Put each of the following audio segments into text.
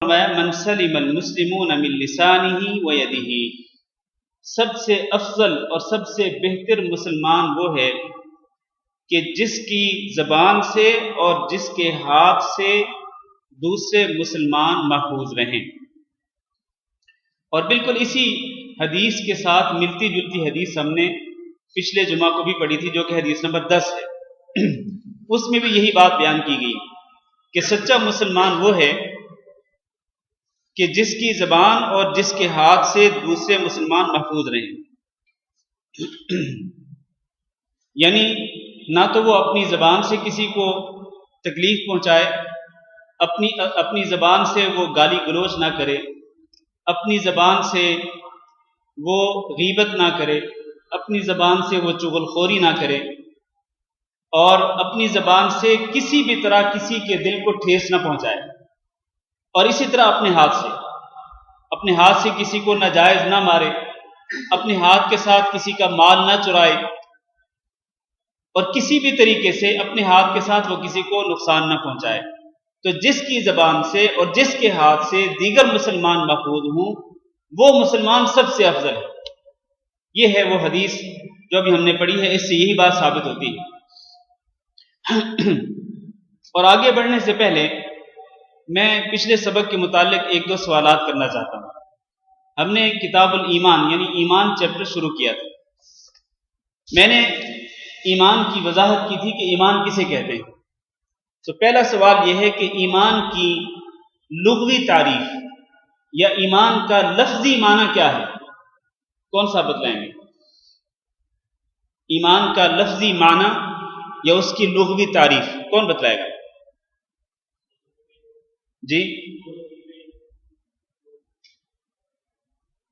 من سلم المسلمون من لسانه و یدہ، سب سے افضل اور سب سے بہتر مسلمان وہ ہے کہ جس کی زبان سے اور جس کے ہاتھ سے دوسرے مسلمان محفوظ رہیں۔ اور بالکل اسی حدیث کے ساتھ ملتی جلتی حدیث ہم نے پچھلے جمعہ کو بھی پڑھی تھی، جو کہ حدیث نمبر 10 ہے۔ اس میں بھی یہی بات بیان کی گئی کہ سچا مسلمان وہ ہے کہ جس کی زبان اور جس کے ہاتھ سے دوسرے مسلمان محفوظ رہیں، یعنی نہ تو وہ اپنی زبان سے کسی کو تکلیف پہنچائے، اپنی زبان سے وہ گالی گلوچ نہ کرے، اپنی زبان سے وہ غیبت نہ کرے، اپنی زبان سے وہ چغل خوری نہ کرے، اور اپنی زبان سے کسی بھی طرح کسی کے دل کو ٹھیس نہ پہنچائے۔ اور اسی طرح اپنے ہاتھ سے کسی کو ناجائز نہ مارے، اپنے ہاتھ کے ساتھ کسی کا مال نہ چرائے، اور کسی بھی طریقے سے اپنے ہاتھ کے ساتھ وہ کسی کو نقصان نہ پہنچائے۔ تو جس کی زبان سے اور جس کے ہاتھ سے دیگر مسلمان محفوظ ہوں، وہ مسلمان سب سے افضل ہے۔ یہ ہے وہ حدیث جو ابھی ہم نے پڑھی ہے، اس سے یہی بات ثابت ہوتی ہے۔ اور آگے بڑھنے سے پہلے میں پچھلے سبق کے متعلق ایک دو سوالات کرنا چاہتا ہوں۔ ہم نے کتاب الایمان یعنی ایمان چیپٹر شروع کیا تھا۔ میں نے ایمان کی وضاحت کی تھی کہ ایمان کسے کہتے ہیں۔ تو پہلا سوال یہ ہے کہ ایمان کی لغوی تعریف یا ایمان کا لفظی معنی کیا ہے؟ کون سا بتلائیں گے؟ ایمان کا لفظی معنی یا اس کی لغوی تعریف کون بتلائے گا؟ جی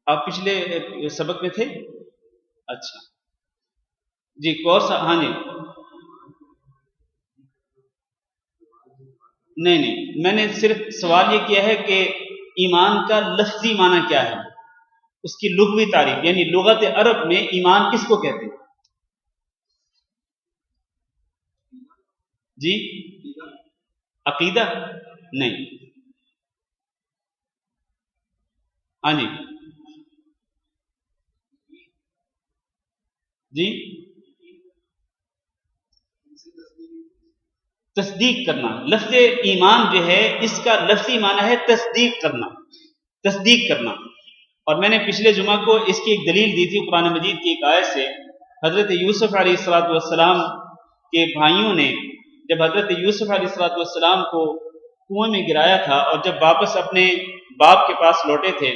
آپ پچھلے سبق میں تھے؟ اچھا جی، کورس، ہاں جی، نہیں، میں نے صرف سوال یہ کیا ہے کہ ایمان کا لفظی معنی کیا ہے، اس کی لغوی تعریف، یعنی لغت عرب میں ایمان کس کو کہتے ہیں؟ جی عقیدہ؟ نہیں، ہاں جی جی، تصدیق کرنا۔ لفظ ایمان جو ہے اس کا لفظی معنی ہے تصدیق کرنا۔ اور میں نے پچھلے جمعہ کو اس کی ایک دلیل دی تھی قرآن مجید کی ایک آیت سے۔ حضرت یوسف علیہ السلام کے بھائیوں نے جب حضرت یوسف علیہ السلام کو کنویں میں گرایا تھا اور جب واپس اپنے باپ کے پاس لوٹے تھے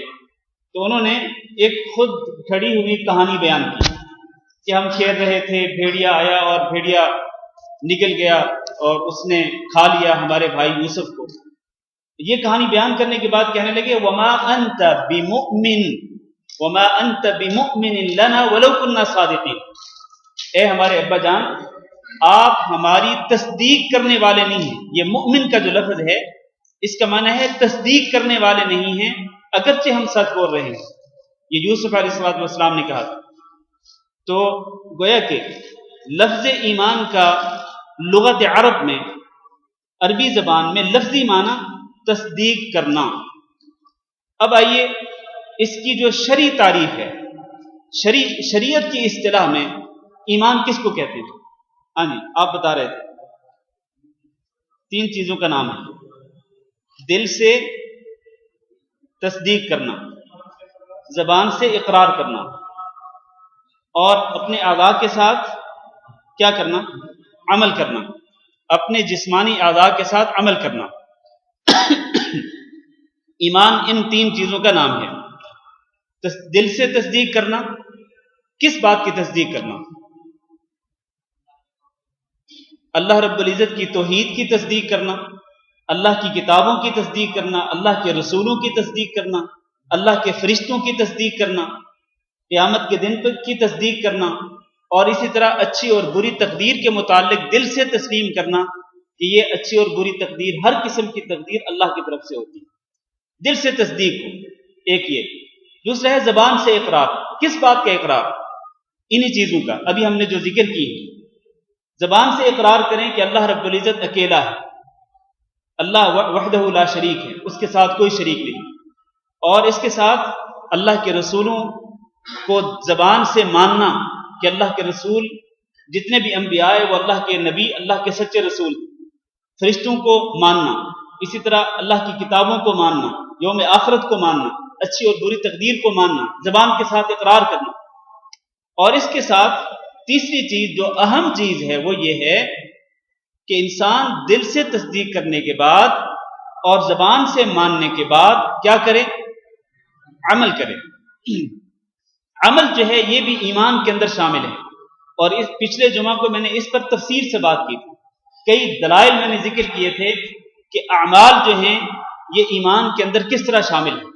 تو انہوں نے ایک خود کھڑی ہوئی کہانی بیان کی کہ ہم کھیل رہے تھے، بھیڑیا آیا اور بھیڑیا نکل گیا اور اس نے کھا لیا ہمارے بھائی یوسف کو۔ یہ کہانی بیان کرنے کے بعد کہنے لگے وما انت بمؤمن لنا ولو كنا صادقین، اے ہمارے ابا جان آپ ہماری تصدیق کرنے والے نہیں ہیں۔ یہ مؤمن کا جو لفظ ہے اس کا معنی ہے تصدیق کرنے والے نہیں ہیں، اگرچہ ہم سچ بول رہے ہیں۔ یہ یوسف علیہ السلام نے کہا تھا۔ تو گویا کہ لفظ ایمان کا لغت عرب میں، عربی زبان میں لفظی معنی تصدیق کرنا۔ اب آئیے اس کی جو شرعی تعریف ہے، شریعت کی اصطلاح میں ایمان کس کو کہتے ہیں؟ ہاں جی آپ بتا رہے تھے، 3 چیزوں کا نام ہے: دل سے تصدیق کرنا، زبان سے اقرار کرنا، اور اپنے اعضاء کے ساتھ کیا کرنا؟ عمل کرنا، اپنے جسمانی اعضاء کے ساتھ عمل کرنا۔ ایمان ان 3 چیزوں کا نام ہے۔ دل سے تصدیق کرنا، کس بات کی تصدیق کرنا؟ اللہ رب العزت کی توحید کی تصدیق کرنا، اللہ کی کتابوں کی تصدیق کرنا، اللہ کے رسولوں کی تصدیق کرنا، اللہ کے فرشتوں کی تصدیق کرنا، قیامت کے دن کی تصدیق کرنا، اور اسی طرح اچھی اور بری تقدیر کے متعلق دل سے تسلیم کرنا کہ یہ اچھی اور بری تقدیر، ہر قسم کی تقدیر اللہ کی طرف سے ہوتی ہے۔ دل سے تصدیق ہو، ایک یہ۔ دوسرا ہے زبان سے اقرار۔ کس بات کا اقرار؟ انہی چیزوں کا، ابھی ہم نے جو ذکر کی۔ زبان سے اقرار کریں کہ اللہ رب العزت اکیلا ہے، اللہ وحدہ لا شریک ہے، اس کے ساتھ کوئی شریک نہیں، اور اس کے ساتھ اللہ کے رسولوں کو زبان سے ماننا کہ اللہ کے رسول جتنے بھی انبیاء ہیں وہ اللہ کے نبی، اللہ کے سچے رسول، فرشتوں کو ماننا، اسی طرح اللہ کی کتابوں کو ماننا، یوم آخرت کو ماننا، اچھی اور بری تقدیر کو ماننا، زبان کے ساتھ اقرار کرنا، اور اس کے ساتھ تیسری چیز جو اہم چیز ہے وہ یہ ہے کہ انسان دل سے تصدیق کرنے کے بعد اور زبان سے ماننے کے بعد کیا کرے؟ عمل کرے۔ عمل جو ہے یہ بھی ایمان کے اندر شامل ہے، اور اس پچھلے جمعہ کو میں نے اس پر تفصیل سے بات کی تھی، کئی دلائل میں نے ذکر کیے تھے کہ اعمال جو ہیں یہ ایمان کے اندر کس طرح شامل ہیں۔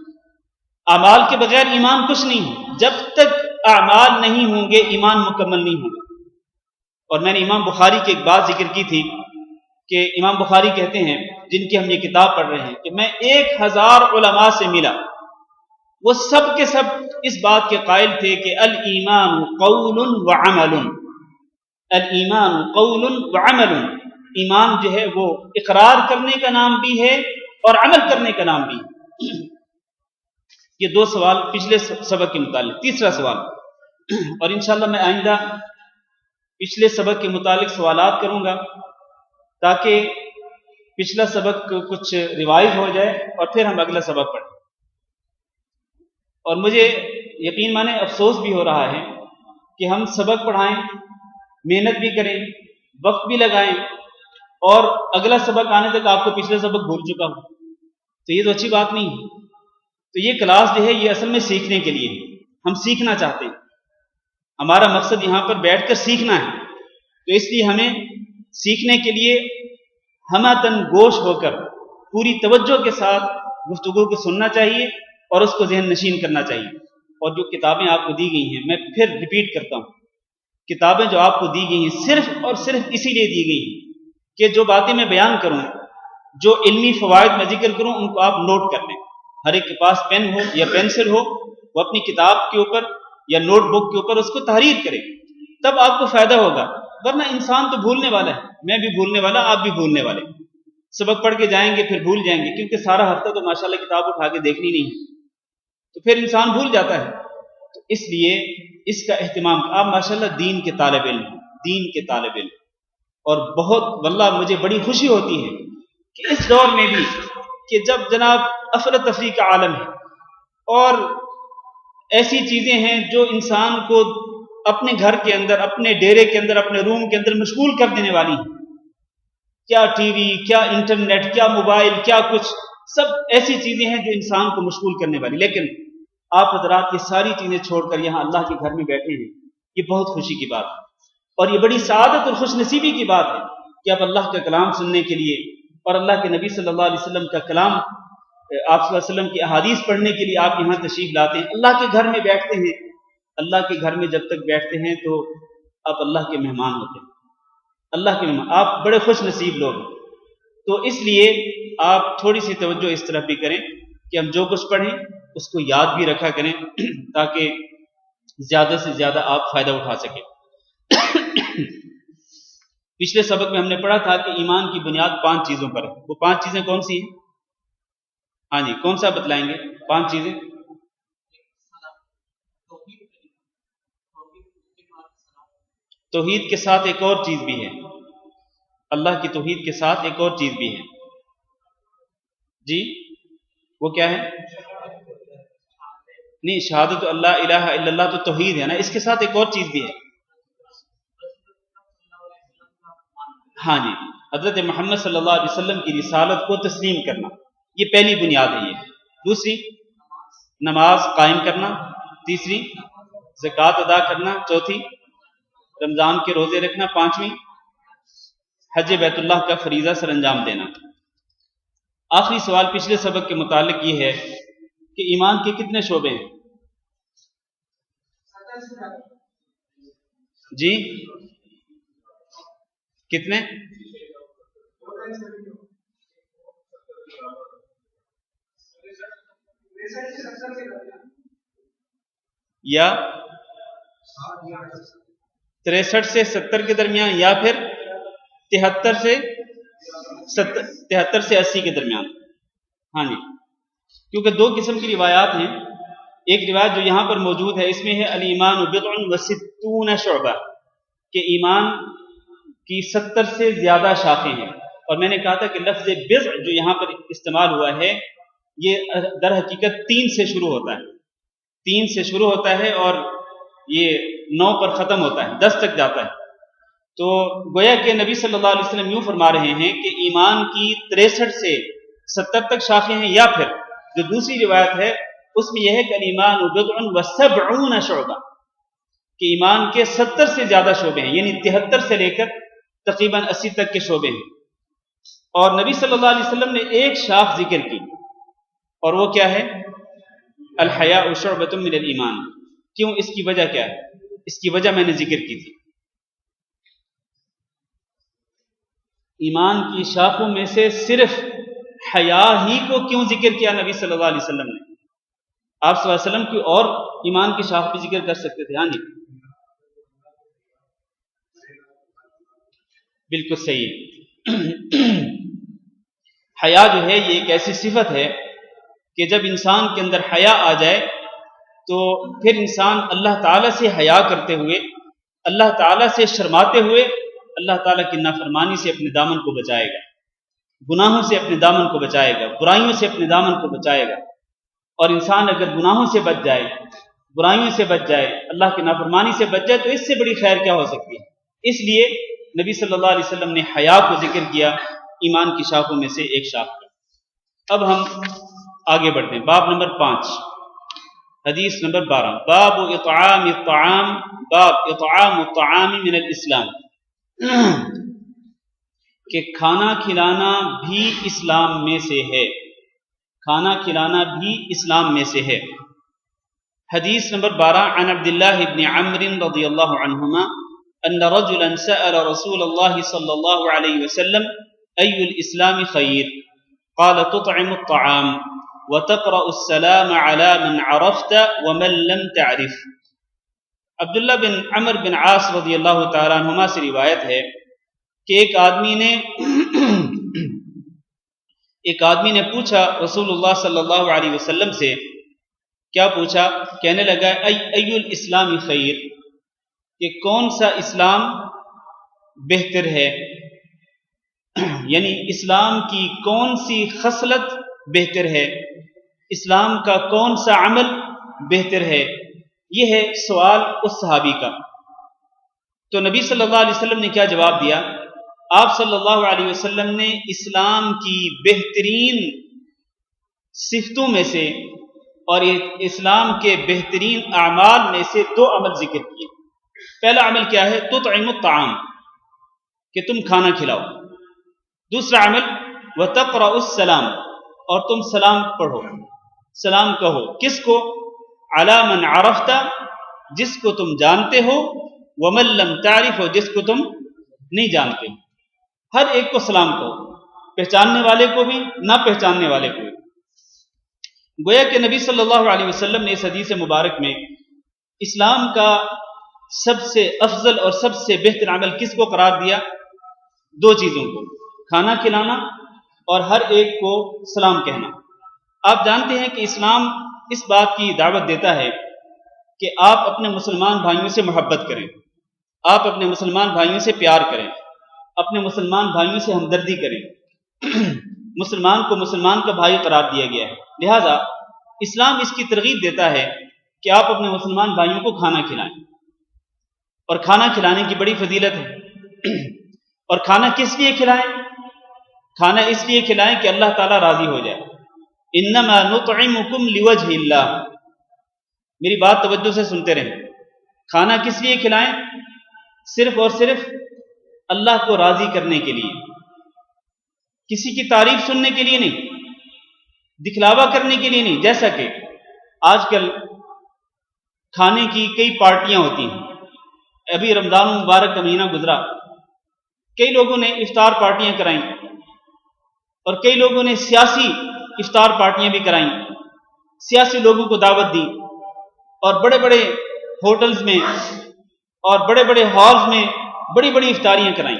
اعمال کے بغیر ایمان کچھ نہیں ہے، جب تک اعمال نہیں ہوں گے ایمان مکمل نہیں ہوگا۔ اور میں نے امام بخاری کی ایک بات ذکر کی تھی کہ امام بخاری کہتے ہیں، جن کی ہم یہ کتاب پڑھ رہے ہیں، کہ میں 1000 علماء سے ملا، وہ سب کے سب اس بات کے قائل تھے کہ الایمان قول وعمل، الایمان قول وعمل، ایمان جو ہے وہ اقرار کرنے کا نام بھی ہے اور عمل کرنے کا نام بھی ہے۔ یہ دو سوال پچھلے سبق کے متعلق۔ تیسرا سوال، اور انشاءاللہ میں آئندہ پچھلے سبق کے متعلق سوالات کروں گا تاکہ پچھلا سبق کچھ ریوائز ہو جائے اور پھر ہم اگلا سبق پڑھیں۔ اور مجھے یقین مانے افسوس بھی ہو رہا ہے کہ ہم سبق پڑھائیں، محنت بھی کریں، وقت بھی لگائیں، اور اگلا سبق آنے تک آپ کو پچھلا سبق بھول چکا ہوں، تو یہ تو اچھی بات نہیں ہے۔ تو یہ کلاس جو ہے یہ اصل میں سیکھنے کے لیے ہے، ہم سیکھنا چاہتے ہیں، ہمارا مقصد یہاں پر بیٹھ کر سیکھنا ہے، تو اس لیے ہمیں سیکھنے کے لیے ہمتاً گوش ہو کر پوری توجہ کے ساتھ گفتگو کو سننا چاہیے اور اس کو ذہن نشین کرنا چاہیے۔ اور جو کتابیں آپ کو دی گئی ہیں، میں پھر ریپیٹ کرتا ہوں، کتابیں جو آپ کو دی گئی ہیں صرف اور صرف اسی لیے دی گئی ہیں کہ جو باتیں میں بیان کروں، جو علمی فوائد میں ذکر کروں، ان کو آپ نوٹ کر لیں۔ ہر ایک کے پاس پین ہو یا پینسل ہو، وہ اپنی کتاب کے اوپر یا نوٹ بک کے اوپر اس کو تحریر کرے، تب آپ کو فائدہ ہوگا، ورنہ انسان تو بھولنے والا ہے، میں بھی بھولنے والا، آپ بھی بھولنے والے، سبق پڑھ کے جائیں گے پھر بھول جائیں گے، کیونکہ سارا ہفتہ تو ماشاءاللہ کتاب اٹھا کے دیکھنی نہیں ہے، تو پھر انسان بھول جاتا ہے۔ تو اس لیے اس کا اہتمام، آپ ماشاءاللہ دین کے طالب علم ہیں، دین کے طالب علم، اور بہت واللہ مجھے بڑی خوشی ہوتی ہے کہ اس دور میں بھی کہ جب جناب افراتفری کا عالم ہے اور ایسی چیزیں ہیں جو انسان کو اپنے گھر کے اندر، اپنے ڈیرے کے اندر، اپنے روم کے اندر مشغول کر دینے والی ہیں، کیا ٹی وی، کیا انٹرنیٹ، کیا موبائل، کیا کچھ، سب ایسی چیزیں ہیں جو انسان کو مشغول کرنے والی، لیکن آپ حضرات یہ ساری چیزیں چھوڑ کر یہاں اللہ کے گھر میں بیٹھے ہیں، یہ بہت خوشی کی بات ہے، اور یہ بڑی سعادت اور خوش نصیبی کی بات ہے کہ آپ اللہ کا کلام سننے کے لیے اور اللہ کے نبی صلی اللہ علیہ وسلم کا کلام، آپ صلی اللہ علیہ وسلم کی احادیث پڑھنے کے لیے آپ یہاں تشریف لاتے ہیں، اللہ کے گھر میں بیٹھتے ہیں۔ اللہ کے گھر میں جب تک بیٹھتے ہیں تو آپ اللہ کے مہمان ہوتے ہیں، اللہ کے مہمان، آپ بڑے خوش نصیب لوگ ہیں۔ تو اس لیے آپ تھوڑی سی توجہ اس طرف بھی کریں کہ ہم جو کچھ پڑھیں اس کو یاد بھی رکھا کریں تاکہ زیادہ سے زیادہ آپ فائدہ اٹھا سکیں۔ پچھلے سبق میں ہم نے پڑھا تھا کہ ایمان کی بنیاد 5 چیزوں پر ہے، وہ 5 چیزیں کون سی ہیں؟ ہاں جی، کون سا بتلائیں گے 5 چیزیں؟ توحید کے ساتھ ایک اور چیز بھی ہے، اللہ کی توحید کے ساتھ ایک اور چیز بھی ہے، جی وہ کیا ہے؟ نہیں، شہادت اللہ الہ الا اللہ تو توحید ہے نا، اس کے ساتھ ایک اور چیز بھی ہے، ہاں جی، حضرت محمد صلی اللہ علیہ وسلم کی رسالت کو تسلیم کرنا، یہ پہلی بنیاد ہے۔ یہ دوسری نماز قائم کرنا، تیسری زکوٰۃ ادا کرنا، چوتھی رمضان کے روزے رکھنا، پانچویں حج بیت اللہ کا فریضہ سر انجام دینا۔ آخری سوال پچھلے سبق کے متعلق یہ ہے کہ ایمان کے کتنے شعبے ہیں؟ جی کتنے؟ یا 63 سے 70 کے درمیان، یا پھر 73 سے 73 سے 80 کے درمیان. ہاں جی، کیونکہ دو قسم کی روایات ہیں. ایک روایت جو یہاں پر موجود ہے اس میں ہے الایمان بضع و 60 شعبہ، کہ ایمان کی 70 سے زیادہ شاخیں ہیں. اور میں نے کہا تھا کہ لفظ بضع جو یہاں پر استعمال ہوا ہے یہ در حقیقت 3 سے شروع ہوتا ہے، 3 سے شروع ہوتا ہے اور یہ 9 پر ختم ہوتا ہے، 10 تک جاتا ہے. تو گویا کہ نبی صلی اللہ علیہ وسلم یوں فرما رہے ہیں کہ ایمان کی 63 سے 70 تک شاخیں ہیں، یا پھر جو دوسری روایت ہے اس میں یہ ہے کہ الایمان بضع و 70 شعبہ، کہ ایمان کے 70 سے زیادہ شعبے ہیں، یعنی 73 سے لے کر تقریباً 80 تک کے شعبے ہیں. اور نبی صلی اللہ علیہ وسلم نے ایک شاخ ذکر کی، اور وہ کیا ہے؟ الحیاء شعبۃ من الایمان. کیوں؟ اس کی وجہ کیا ہے؟ اس کی وجہ میں نے ذکر کی تھی. ایمان کی شاخوں میں سے صرف حیا ہی کو کیوں ذکر کیا نبی صلی اللہ علیہ وسلم نے؟ آپ صلی اللہ علیہ وسلم کی اور ایمان کی شاخ بھی ذکر کر سکتے تھے. ہاں جی، بالکل صحیح. حیا جو ہے یہ ایک ایسی صفت ہے کہ جب انسان کے اندر حیا آ جائے تو پھر انسان اللہ تعالیٰ سے حیا کرتے ہوئے، اللہ تعالیٰ سے شرماتے ہوئے اللہ تعالیٰ کی نافرمانی سے اپنے دامن کو بچائے گا، گناہوں سے اپنے دامن کو بچائے گا، برائیوں سے اپنے دامن کو بچائے گا. اور انسان اگر گناہوں سے بچ جائے، برائیوں سے بچ جائے، اللہ کی نافرمانی سے بچ جائے تو اس سے بڑی خیر کیا ہو سکتی ہے؟ اس لیے نبی صلی اللہ علیہ وسلم نے حیا کو ذکر کیا ایمان کی شاخوں میں سے ایک شاخ کا. اب ہم آگے بڑھتے ہیں. باب نمبر 5، حدیث نمبر 12، باب اطعام الطعام، باب اطعام الطعام من الاسلام، کہ کھانا کھلانا بھی اسلام میں سے ہے، کھانا کھلانا بھی اسلام میں سے ہے. حدیث نمبر 12، عن عبداللہ بن عمرو رضی اللہ عنہما ان رجلا سأل رسول اللہ صلی اللہ علیہ وسلم ای الاسلام خیر قال تطعم الطعام وتقرأ السلام على من عرفت ومن لم تعرف. عبداللہ بن عمرو بن عاص رضی اللہ تعالیٰ عنہما سے روایت ہے کہ ایک آدمی نے پوچھا رسول اللہ صلی اللہ علیہ وسلم سے. کیا پوچھا؟ کہنے لگا ای الاسلام خیر، کہ کون سا اسلام بہتر ہے، یعنی اسلام کی کون سی خصلت بہتر ہے، اسلام کا کون سا عمل بہتر ہے. یہ ہے سوال اس صحابی کا. تو نبی صلی اللہ علیہ وسلم نے کیا جواب دیا؟ آپ صلی اللہ علیہ وسلم نے اسلام کی بہترین صفتوں میں سے اور اسلام کے بہترین اعمال میں سے 2 عمل ذکر کیے. پہلا عمل کیا ہے؟ تطعم الطعام، کہ تم کھانا کھلاؤ. دوسرا عمل وتقرأ السلام، اور تم سلام پڑھو، سلام کہو. کس کو؟ علی من عرفت، جس کو تم جانتے ہو، ومن لم تعرف، جس کو تم نہیں جانتے. ہر ایک کو سلام کہو، پہچاننے والے کو بھی، نہ پہچاننے والے کو بھی. گویا کہ نبی صلی اللہ علیہ وسلم نے اس حدیث مبارک میں اسلام کا سب سے افضل اور سب سے بہتر عمل کس کو قرار دیا؟ 2 چیزوں کو، کھانا کھلانا اور ہر ایک کو سلام کہنا. آپ جانتے ہیں کہ اسلام اس بات کی دعوت دیتا ہے کہ آپ اپنے مسلمان بھائیوں سے محبت کریں، آپ اپنے مسلمان بھائیوں سے پیار کریں، اپنے مسلمان بھائیوں سے ہمدردی کریں. مسلمان کو مسلمان کا بھائی قرار دیا گیا ہے، لہذا اسلام اس کی ترغیب دیتا ہے کہ آپ اپنے مسلمان بھائیوں کو کھانا کھلائیں. اور کھانا کھلانے کی بڑی فضیلت ہے. اور کھانا کس لیے کھلائیں؟ کھانا اس لیے کھلائیں کہ اللہ تعالیٰ راضی ہو جائے. انما نطعمکم لوجہ اللہ. میری بات توجہ سے سنتے رہیں. کھانا کس لیے کھلائیں؟ صرف اور صرف اللہ کو راضی کرنے کے لیے، کسی کی تعریف سننے کے لیے نہیں، دکھلاوا کرنے کے لیے نہیں. جیسا کہ آج کل کھانے کی کئی پارٹیاں ہوتی ہیں. ابھی رمضان مبارک کا مہینہ گزرا، کئی لوگوں نے افطار پارٹیاں کرائیں اور کئی لوگوں نے سیاسی افطار پارٹیاں بھی کرائیں، سیاسی لوگوں کو دعوت دی اور بڑے بڑے ہوٹلز میں اور بڑے بڑے ہالز میں بڑی بڑی افطاریاں کرائیں.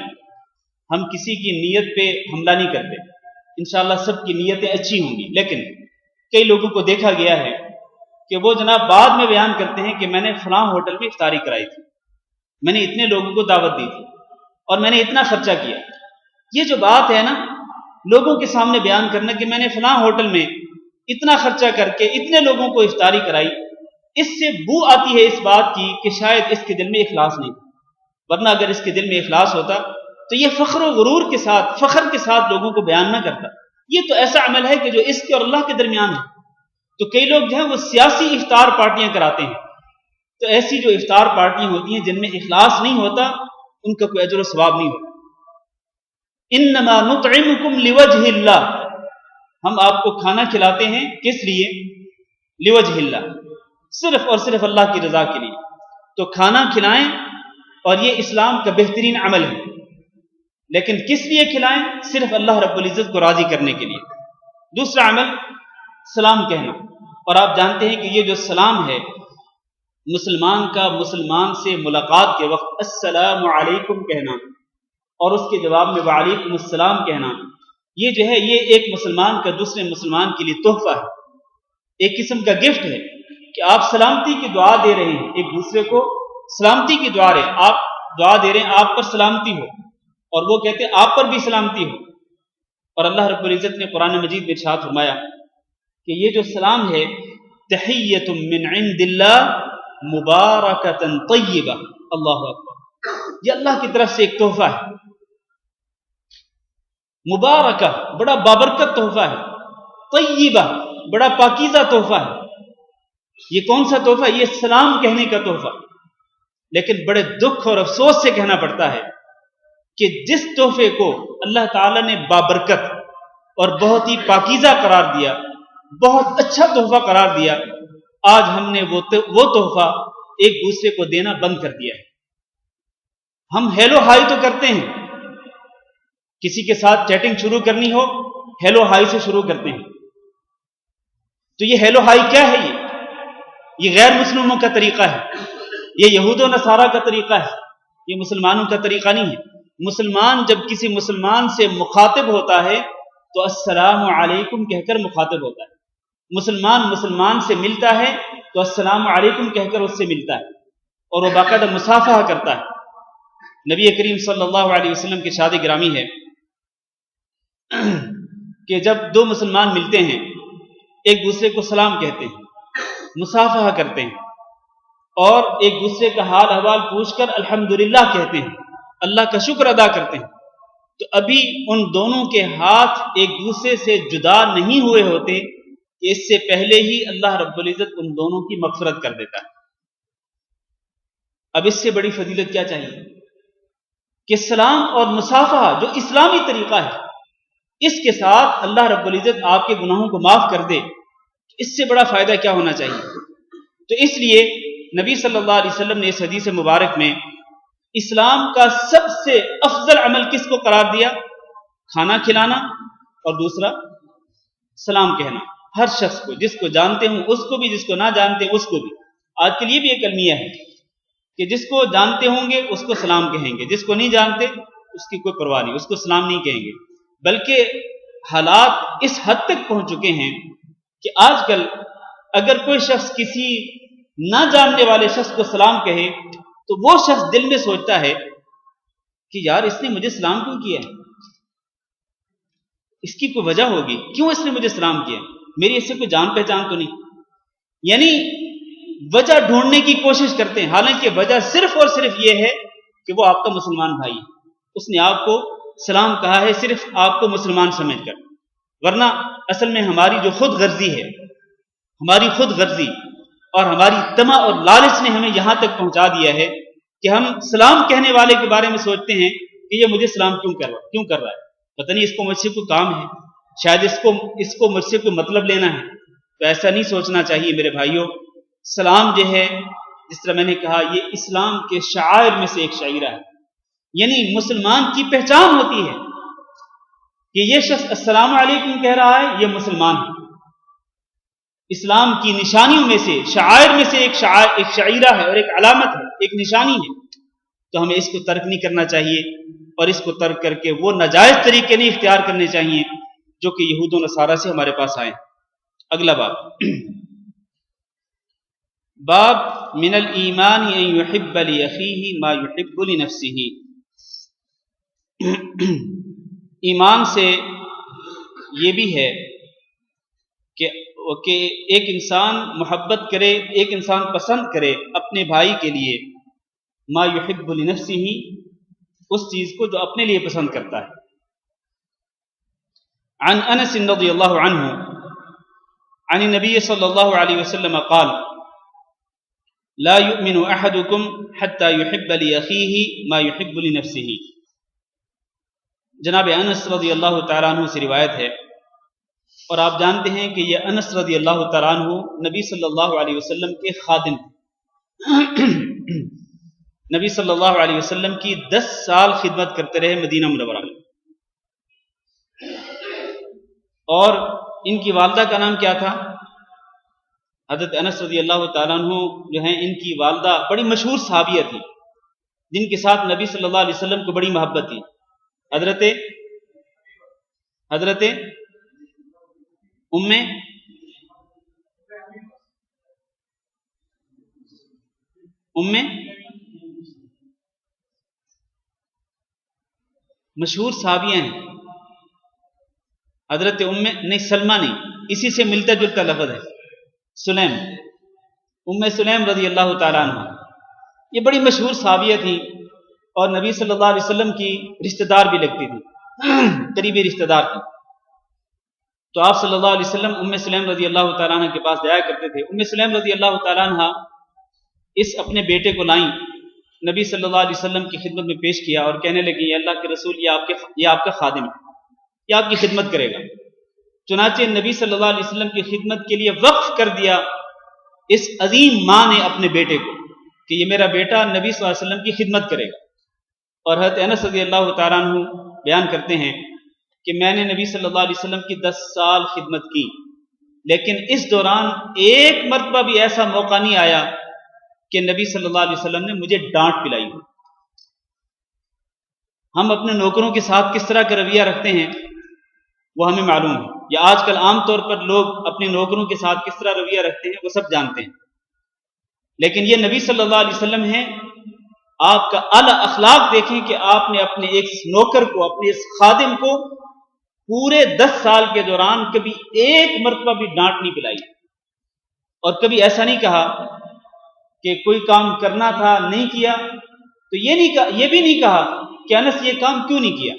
ہم کسی کی نیت پہ حملہ نہیں کرتے، انشاءاللہ سب کی نیتیں اچھی ہوں گی، لیکن کئی لوگوں کو دیکھا گیا ہے کہ وہ جناب بعد میں بیان کرتے ہیں کہ میں نے فلاں ہوٹل میں افطاری کرائی تھی، میں نے اتنے لوگوں کو دعوت دی تھی اور میں نے اتنا خرچہ کیا۔ یہ جو بات ہے نا لوگوں کے سامنے بیان کرنا کہ میں نے فلاں ہوٹل میں اتنا خرچہ کر کے اتنے لوگوں کو افطاری کرائی، اس سے بو آتی ہے اس بات کی کہ شاید اس کے دل میں اخلاص نہیں تھا، ورنہ اگر اس کے دل میں اخلاص ہوتا تو یہ فخر و غرور کے ساتھ، فخر کے ساتھ لوگوں کو بیان نہ کرتا۔ یہ تو ایسا عمل ہے کہ جو اس کے اور اللہ کے درمیان ہے۔ تو کئی لوگ جو ہیں وہ سیاسی افطار پارٹیاں کراتے ہیں، تو ایسی جو افطار پارٹیاں ہوتی ہیں جن میں اخلاص نہیں ہوتا ان کا کوئی اجر و ثواب نہیں ہوتا۔ انما نطعمکم لوجہ اللہ، ہم آپ کو کھانا کھلاتے ہیں کس لیے؟ لوجہ اللہ، صرف اور صرف اللہ کی رضا کے لیے۔ تو کھانا کھلائیں اور یہ اسلام کا بہترین عمل ہے، لیکن کس لیے کھلائیں؟ صرف اللہ رب العزت کو راضی کرنے کے لیے۔ دوسرا عمل سلام کہنا، اور آپ جانتے ہیں کہ یہ جو سلام ہے مسلمان کا مسلمان سے ملاقات کے وقت السلام علیکم کہنا اور اس کے جواب میں وعلیکم السلام کہنا، یہ جو ہے یہ ایک مسلمان کا دوسرے مسلمان کے لیے تحفہ ہے، ایک قسم کا گفٹ ہے کہ آپ سلامتی کی دعا دے رہے ہیں، ایک دوسرے کو سلامتی کی دعا آپ دعا دے رہے ہیں آپ پر سلامتی ہو، اور وہ کہتے ہیں آپ پر بھی سلامتی ہو۔ اور اللہ رب العزت نے قرآن مجید میں ارشاد فرمایا کہ یہ جو سلام ہے تحیۃ من عند اللہ مبارکۃ طیبہ، اللہ اکبر، یہ اللہ کی طرف سے ایک تحفہ ہے، مبارکہ بڑا بابرکت تحفہ ہے، طیبہ بڑا پاکیزہ تحفہ ہے۔ یہ کون سا تحفہ؟ یہ سلام کہنے کا تحفہ، لیکن بڑے دکھ اور افسوس سے کہنا پڑتا ہے کہ جس تحفے کو اللہ تعالیٰ نے بابرکت اور بہت ہی پاکیزہ قرار دیا، بہت اچھا تحفہ قرار دیا، آج ہم نے وہ تحفہ ایک دوسرے کو دینا بند کر دیا ہے۔ ہم ہیلو ہائی تو کرتے ہیں، کسی کے ساتھ چیٹنگ شروع کرنی ہو ہیلو ہائی سے شروع کرتے ہیں، تو یہ ہیلو ہائی کیا ہے؟ یہ غیر مسلموں کا طریقہ ہے، یہ یہود و نصارہ کا طریقہ ہے، یہ مسلمانوں کا طریقہ نہیں ہے۔ مسلمان جب کسی مسلمان سے مخاطب ہوتا ہے تو السلام علیکم کہہ کر مخاطب ہوتا ہے، مسلمان مسلمان سے ملتا ہے تو السلام علیکم کہہ کر اس سے ملتا ہے، اور وہ باقاعدہ مصافحہ کرتا ہے۔ نبی کریم صلی اللہ علیہ وسلم کی ارشاد گرامی ہے کہ جب دو مسلمان ملتے ہیں ایک دوسرے کو سلام کہتے ہیں، مصافحہ کرتے ہیں، اور ایک دوسرے کا حال احوال پوچھ کر الحمدللہ کہتے ہیں، اللہ کا شکر ادا کرتے ہیں، تو ابھی ان دونوں کے ہاتھ ایک دوسرے سے جدا نہیں ہوئے ہوتے کہ اس سے پہلے ہی اللہ رب العزت ان دونوں کی مغفرت کر دیتا ہے۔ اب اس سے بڑی فضیلت کیا چاہیے کہ سلام اور مصافحہ جو اسلامی طریقہ ہے اس کے ساتھ اللہ رب العزت آپ کے گناہوں کو معاف کر دے، اس سے بڑا فائدہ کیا ہونا چاہیے؟ تو اس لیے نبی صلی اللہ علیہ وسلم نے اس حدیث مبارک میں اسلام کا سب سے افضل عمل کس کو قرار دیا؟ کھانا کھلانا، اور دوسرا سلام کہنا، ہر شخص کو، جس کو جانتے ہوں اس کو بھی، جس کو نہ جانتے اس کو بھی۔ آج کے لیے بھی ایک المیہ ہے کہ جس کو جانتے ہوں گے اس کو سلام کہیں گے، جس کو نہیں جانتے اس کی کوئی پرواہ نہیں، اس کو سلام نہیں کہیں گے۔ بلکہ حالات اس حد تک پہنچ چکے ہیں کہ آج کل اگر کوئی شخص کسی نہ جاننے والے شخص کو سلام کہے تو وہ شخص دل میں سوچتا ہے کہ یار اس نے مجھے سلام کیوں کیا ہے، اس کی کوئی وجہ ہوگی، کیوں اس نے مجھے سلام کیا، میری اس سے کوئی جان پہچان تو نہیں، یعنی وجہ ڈھونڈنے کی کوشش کرتے ہیں، حالانکہ وجہ صرف اور صرف یہ ہے کہ وہ آپ کا مسلمان بھائی ہے، اس نے آپ کو سلام کہا ہے صرف آپ کو مسلمان سمجھ کر، ورنہ اصل میں ہماری جو خود غرضی ہے، ہماری خود غرضی اور ہماری طمع اور لالچ نے ہمیں یہاں تک پہنچا دیا ہے کہ ہم سلام کہنے والے کے بارے میں سوچتے ہیں کہ یہ مجھے سلام کیوں کر رہا ہے، پتہ نہیں اس کو مجھ سے کوئی کام ہے، شاید اس کو مجھ سے کوئی مطلب لینا ہے۔ تو ایسا نہیں سوچنا چاہیے میرے بھائیوں۔ سلام جو ہے، جس طرح میں نے کہا، یہ اسلام کے شعائر میں سے ایک شعیرہ ہے، یعنی مسلمان کی پہچان ہوتی ہے کہ یہ شخص السلام علیکم کہہ رہا ہے، یہ مسلمان ہے۔ اسلام کی نشانیوں میں سے، شعائر میں سے ایک شعیرہ ہے اور ایک علامت ہے، ایک نشانی ہے، تو ہمیں اس کو ترک نہیں کرنا چاہیے اور اس کو ترک کر کے وہ ناجائز طریقے نہیں اختیار کرنے چاہیے جو کہ یہود و نصارہ سے ہمارے پاس آئے۔ اگلا باب، باب من الایمان ان یحب لاخیہ ما یحب لنفسہ۔ ایمان سے یہ بھی ہے کہ ایک انسان محبت کرے، ایک انسان پسند کرے اپنے بھائی کے لیے ما یحب لنفسہ، اس چیز کو جو اپنے لیے پسند کرتا ہے۔ عن انس رضی اللہ عنہ عن النبی صلی اللہ علیہ وسلم قال لا يؤمن احدكم حتى يحب لاخيه ما يحب لنفسه۔ جناب انس رضی اللہ تعالیٰ عنہ سے روایت ہے، اور آپ جانتے ہیں کہ یہ انس رضی اللہ تعالیٰ عنہ نبی صلی اللہ علیہ وسلم کے خادم تھے۔ نبی صلی اللہ علیہ وسلم کی 10 سال خدمت کرتے رہے مدینہ منورہ میں، اور ان کی والدہ کا نام کیا تھا؟ حضرت انس رضی اللہ تعالیٰ عنہ جو ہیں، ان کی والدہ بڑی مشہور صحابیہ تھی جن کے ساتھ نبی صلی اللہ علیہ وسلم کو بڑی محبت تھی۔ حضرت مشہور صحابیہ ہیں، حضرت نہیں، سلمہ نہیں، اسی سے ملتا جلتا لفظ ہے، سلیم رضی اللہ تعالیٰ عنہ۔ یہ بڑی مشہور صحابیہ تھی اور نبی صلی اللہ علیہ وسلم کی رشتہ دار بھی لگتی تھی، قریبی رشتہ دار تھی۔ تو آپ صلی اللہ علیہ وسلم سلیم رضی اللہ تعالیٰ عنہ کے پاس جایا کرتے تھے۔ سلیم رضی اللہ تعالیٰ عنہ اس اپنے بیٹے کو لائیں، نبی صلی اللہ علیہ وسلم کی خدمت میں پیش کیا اور کہنے لگی، اللہ کے رسول، یہ آپ کا خادم ہے، یہ آپ کی خدمت کرے گا۔ چنانچہ نبی صلی اللہ علیہ وسلم کی خدمت کے لیے وقف کر دیا اس عظیم ماں نے اپنے بیٹے کو کہ یہ میرا بیٹا نبی صلی اللہ علیہ وسلم کی خدمت کرے گا۔ اور حضرت انس رضی اللہ تعالیٰ عنہ بیان کرتے ہیں کہ میں نے نبی صلی اللہ علیہ وسلم کی 10 سال خدمت کی، لیکن اس دوران ایک مرتبہ بھی ایسا موقع نہیں آیا کہ نبی صلی اللہ علیہ وسلم نے مجھے ڈانٹ پلائی ہو۔ ہم اپنے نوکروں کے ساتھ کس طرح کا رویہ رکھتے ہیں وہ ہمیں معلوم ہے، یا آج کل عام طور پر لوگ اپنے نوکروں کے ساتھ کس طرح رویہ رکھتے ہیں وہ سب جانتے ہیں، لیکن یہ نبی صلی اللہ علیہ وسلم ہیں، آپ کا اعلی اخلاق دیکھیں کہ آپ نے اپنے ایک نوکر کو، اپنے اس خادم کو پورے 10 سال کے دوران کبھی ایک مرتبہ بھی ڈانٹ نہیں پلائی، اور کبھی ایسا نہیں کہا کہ کوئی کام کرنا تھا نہیں کیا تو یہ بھی نہیں کہا کہ انس یہ کام کیوں نہیں کیا،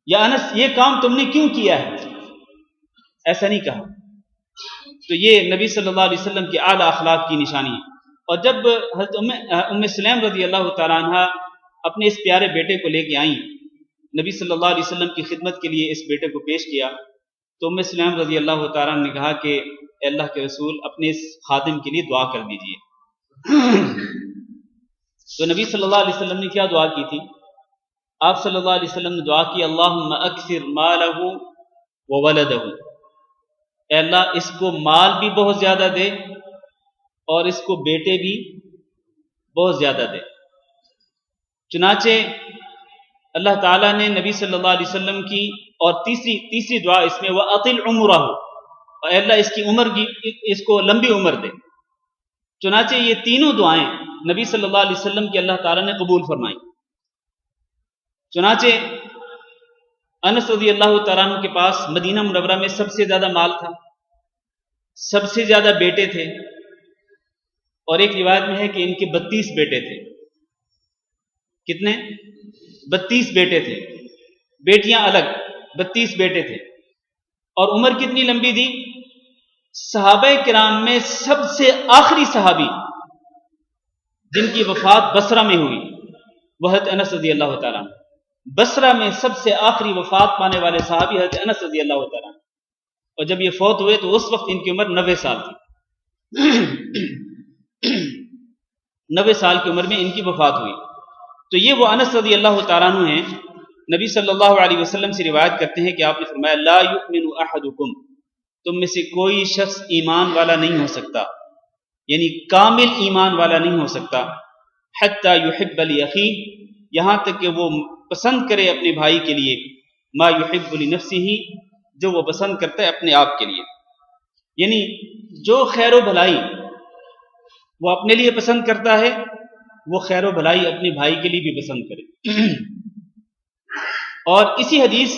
یا انس یہ کام تم نے کیوں کیا ہے، ایسا نہیں کہا۔ تو یہ نبی صلی اللہ علیہ وسلم کے اعلیٰ اخلاق کی نشانی ہے۔ اور جب حضرت سلیم رضی اللہ تعالیٰ عنہ اپنے اس پیارے بیٹے کو لے کے آئیں، نبی صلی اللہ علیہ وسلم کی خدمت کے لیے اس بیٹے کو پیش کیا، تو سلیم رضی اللہ تعالیٰ عنہ نے کہا کہ اے اللہ کے رسول، اپنے اس خادم کے لیے دعا کر دیجئے۔ تو نبی صلی اللہ علیہ وسلم نے کیا دعا کی تھی؟ آپ صلی اللہ علیہ وسلم نے دعا کی، اللہم اکثر مالہ وولدہ، اے اللہ اس کو مال بھی بہت زیادہ دے اور اس کو بیٹے بھی بہت زیادہ دے۔ چنانچہ اللہ تعالیٰ نے نبی صلی اللہ علیہ وسلم کی، اور تیسری دعا اس میں وَأَطِلْ عُمُرَهُ، اے اللہ اس کی عمر کی، اس کو لمبی عمر دے۔ چنانچہ یہ تینوں دعائیں نبی صلی اللہ علیہ وسلم کی اللہ تعالیٰ نے قبول فرمائیں۔ چنانچہ انس رضی اللہ تعالیٰ عنہ کے پاس مدینہ منورہ میں سب سے زیادہ مال تھا، سب سے زیادہ بیٹے تھے، اور ایک روایت میں ہے کہ ان کے 32 بیٹے تھے۔ کتنے؟ 32 بیٹے تھے، بیٹیاں الگ، 32 بیٹے تھے۔ اور عمر کتنی لمبی تھی؟ صحابہ کرام میں سب سے آخری صحابی جن کی وفات بصرہ میں ہوئی وہ حضرت انس رضی اللہ تعالیٰ عنہ۔ بصرہ میں سب سے آخری وفات پانے والے صحابی حضرت انس رضی اللہ تعالیٰ عنہ، اور جب یہ فوت ہوئے تو اس وقت ان کی عمر 90 سال تھی۔ 90 سال کی عمر میں ان کی وفات ہوئی۔ تو یہ وہ انس رضی اللہ تعالیٰ عنہ ہیں، نبی صلی اللہ علیہ وسلم سے روایت کرتے ہیں کہ آپ نے فرمایا لا یؤمن احدکم، تم میں سے کوئی شخص ایمان والا نہیں ہو سکتا، یعنی کامل ایمان والا نہیں ہو سکتا، حتی یحب لأخیہ، یہاں تک کہ وہ پسند کرے اپنے بھائی کے لیے ما یحب لنفسہ، جو وہ پسند کرتا ہے اپنے آپ کے لیے. یعنی جو خیر و بھلائی وہ اپنے لیے پسند کرتا ہے وہ خیر و بھلائی اپنے بھائی کے لیے بھی پسند کرے. اور اسی حدیث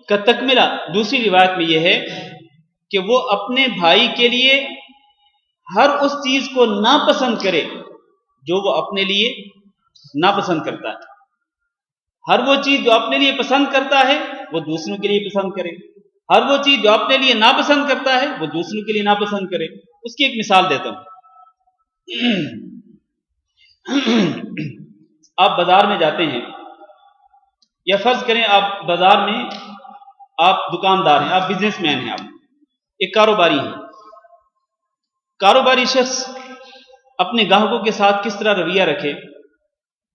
کا تکملہ دوسری روایت میں یہ ہے کہ وہ اپنے بھائی کے لیے ہر اس چیز کو ناپسند کرے جو وہ اپنے لیے ناپسند کرتا ہے. ہر وہ چیز جو اپنے لیے پسند کرتا ہے وہ دوسروں کے لیے پسند کرے، ہر وہ چیز جو اپنے لیے ناپسند کرتا ہے وہ دوسروں کے لیے ناپسند کرے. اس کی ایک مثال دیتا ہوں. آپ بازار میں جاتے ہیں، یا فرض کریں آپ بازار میں آپ دکاندار ہیں، آپ بزنس مین ہیں، آپ ایک کاروباری ہیں. کاروباری شخص اپنے گاہکوں کے ساتھ کس طرح رویہ رکھے؟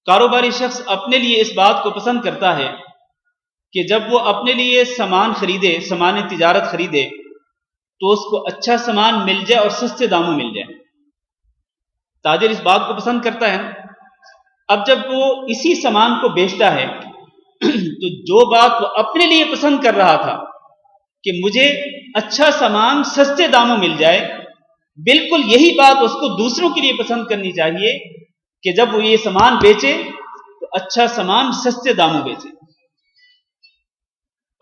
کاروباری شخص اپنے لیے اس بات کو پسند کرتا ہے کہ جب وہ اپنے لیے سامان خریدے، سامان تجارت خریدے، تو اس کو اچھا سامان مل جائے اور سستے داموں مل جائے. تاجر اس بات کو پسند کرتا ہے. اب جب وہ اسی سامان کو بیچتا ہے تو جو بات وہ اپنے لیے پسند کر رہا تھا کہ مجھے اچھا سامان سستے داموں مل جائے، بالکل یہی بات اس کو دوسروں کے لیے پسند کرنی چاہیے کہ جب وہ یہ سامان بیچے تو اچھا سامان سستے داموں بیچے.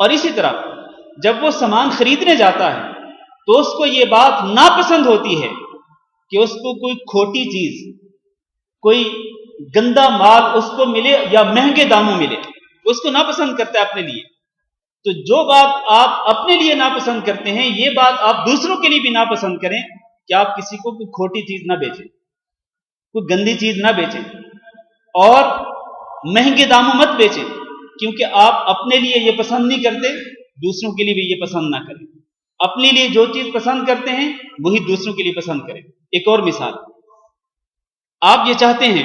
اور اسی طرح جب وہ سامان خریدنے جاتا ہے تو اس کو یہ بات ناپسند ہوتی ہے کہ اس کو کوئی کھوٹی چیز، کوئی گندا مال اس کو ملے یا مہنگے داموں ملے، اس کو ناپسند کرتا ہے اپنے لیے. تو جو بات آپ اپنے لیے ناپسند کرتے ہیں یہ بات آپ دوسروں کے لیے بھی ناپسند کریں کہ آپ کسی کو کوئی کھوٹی چیز نہ بیچیں، کوئی گندی چیز نہ بیچیں، اور مہنگے داموں مت بیچیں، کیونکہ آپ اپنے لیے یہ پسند نہیں کرتے، دوسروں کے لیے بھی یہ پسند نہ کریں. اپنے لیے جو چیز پسند کرتے ہیں وہی دوسروں کے لیے پسند کریں. ایک اور مثال، آپ یہ چاہتے ہیں،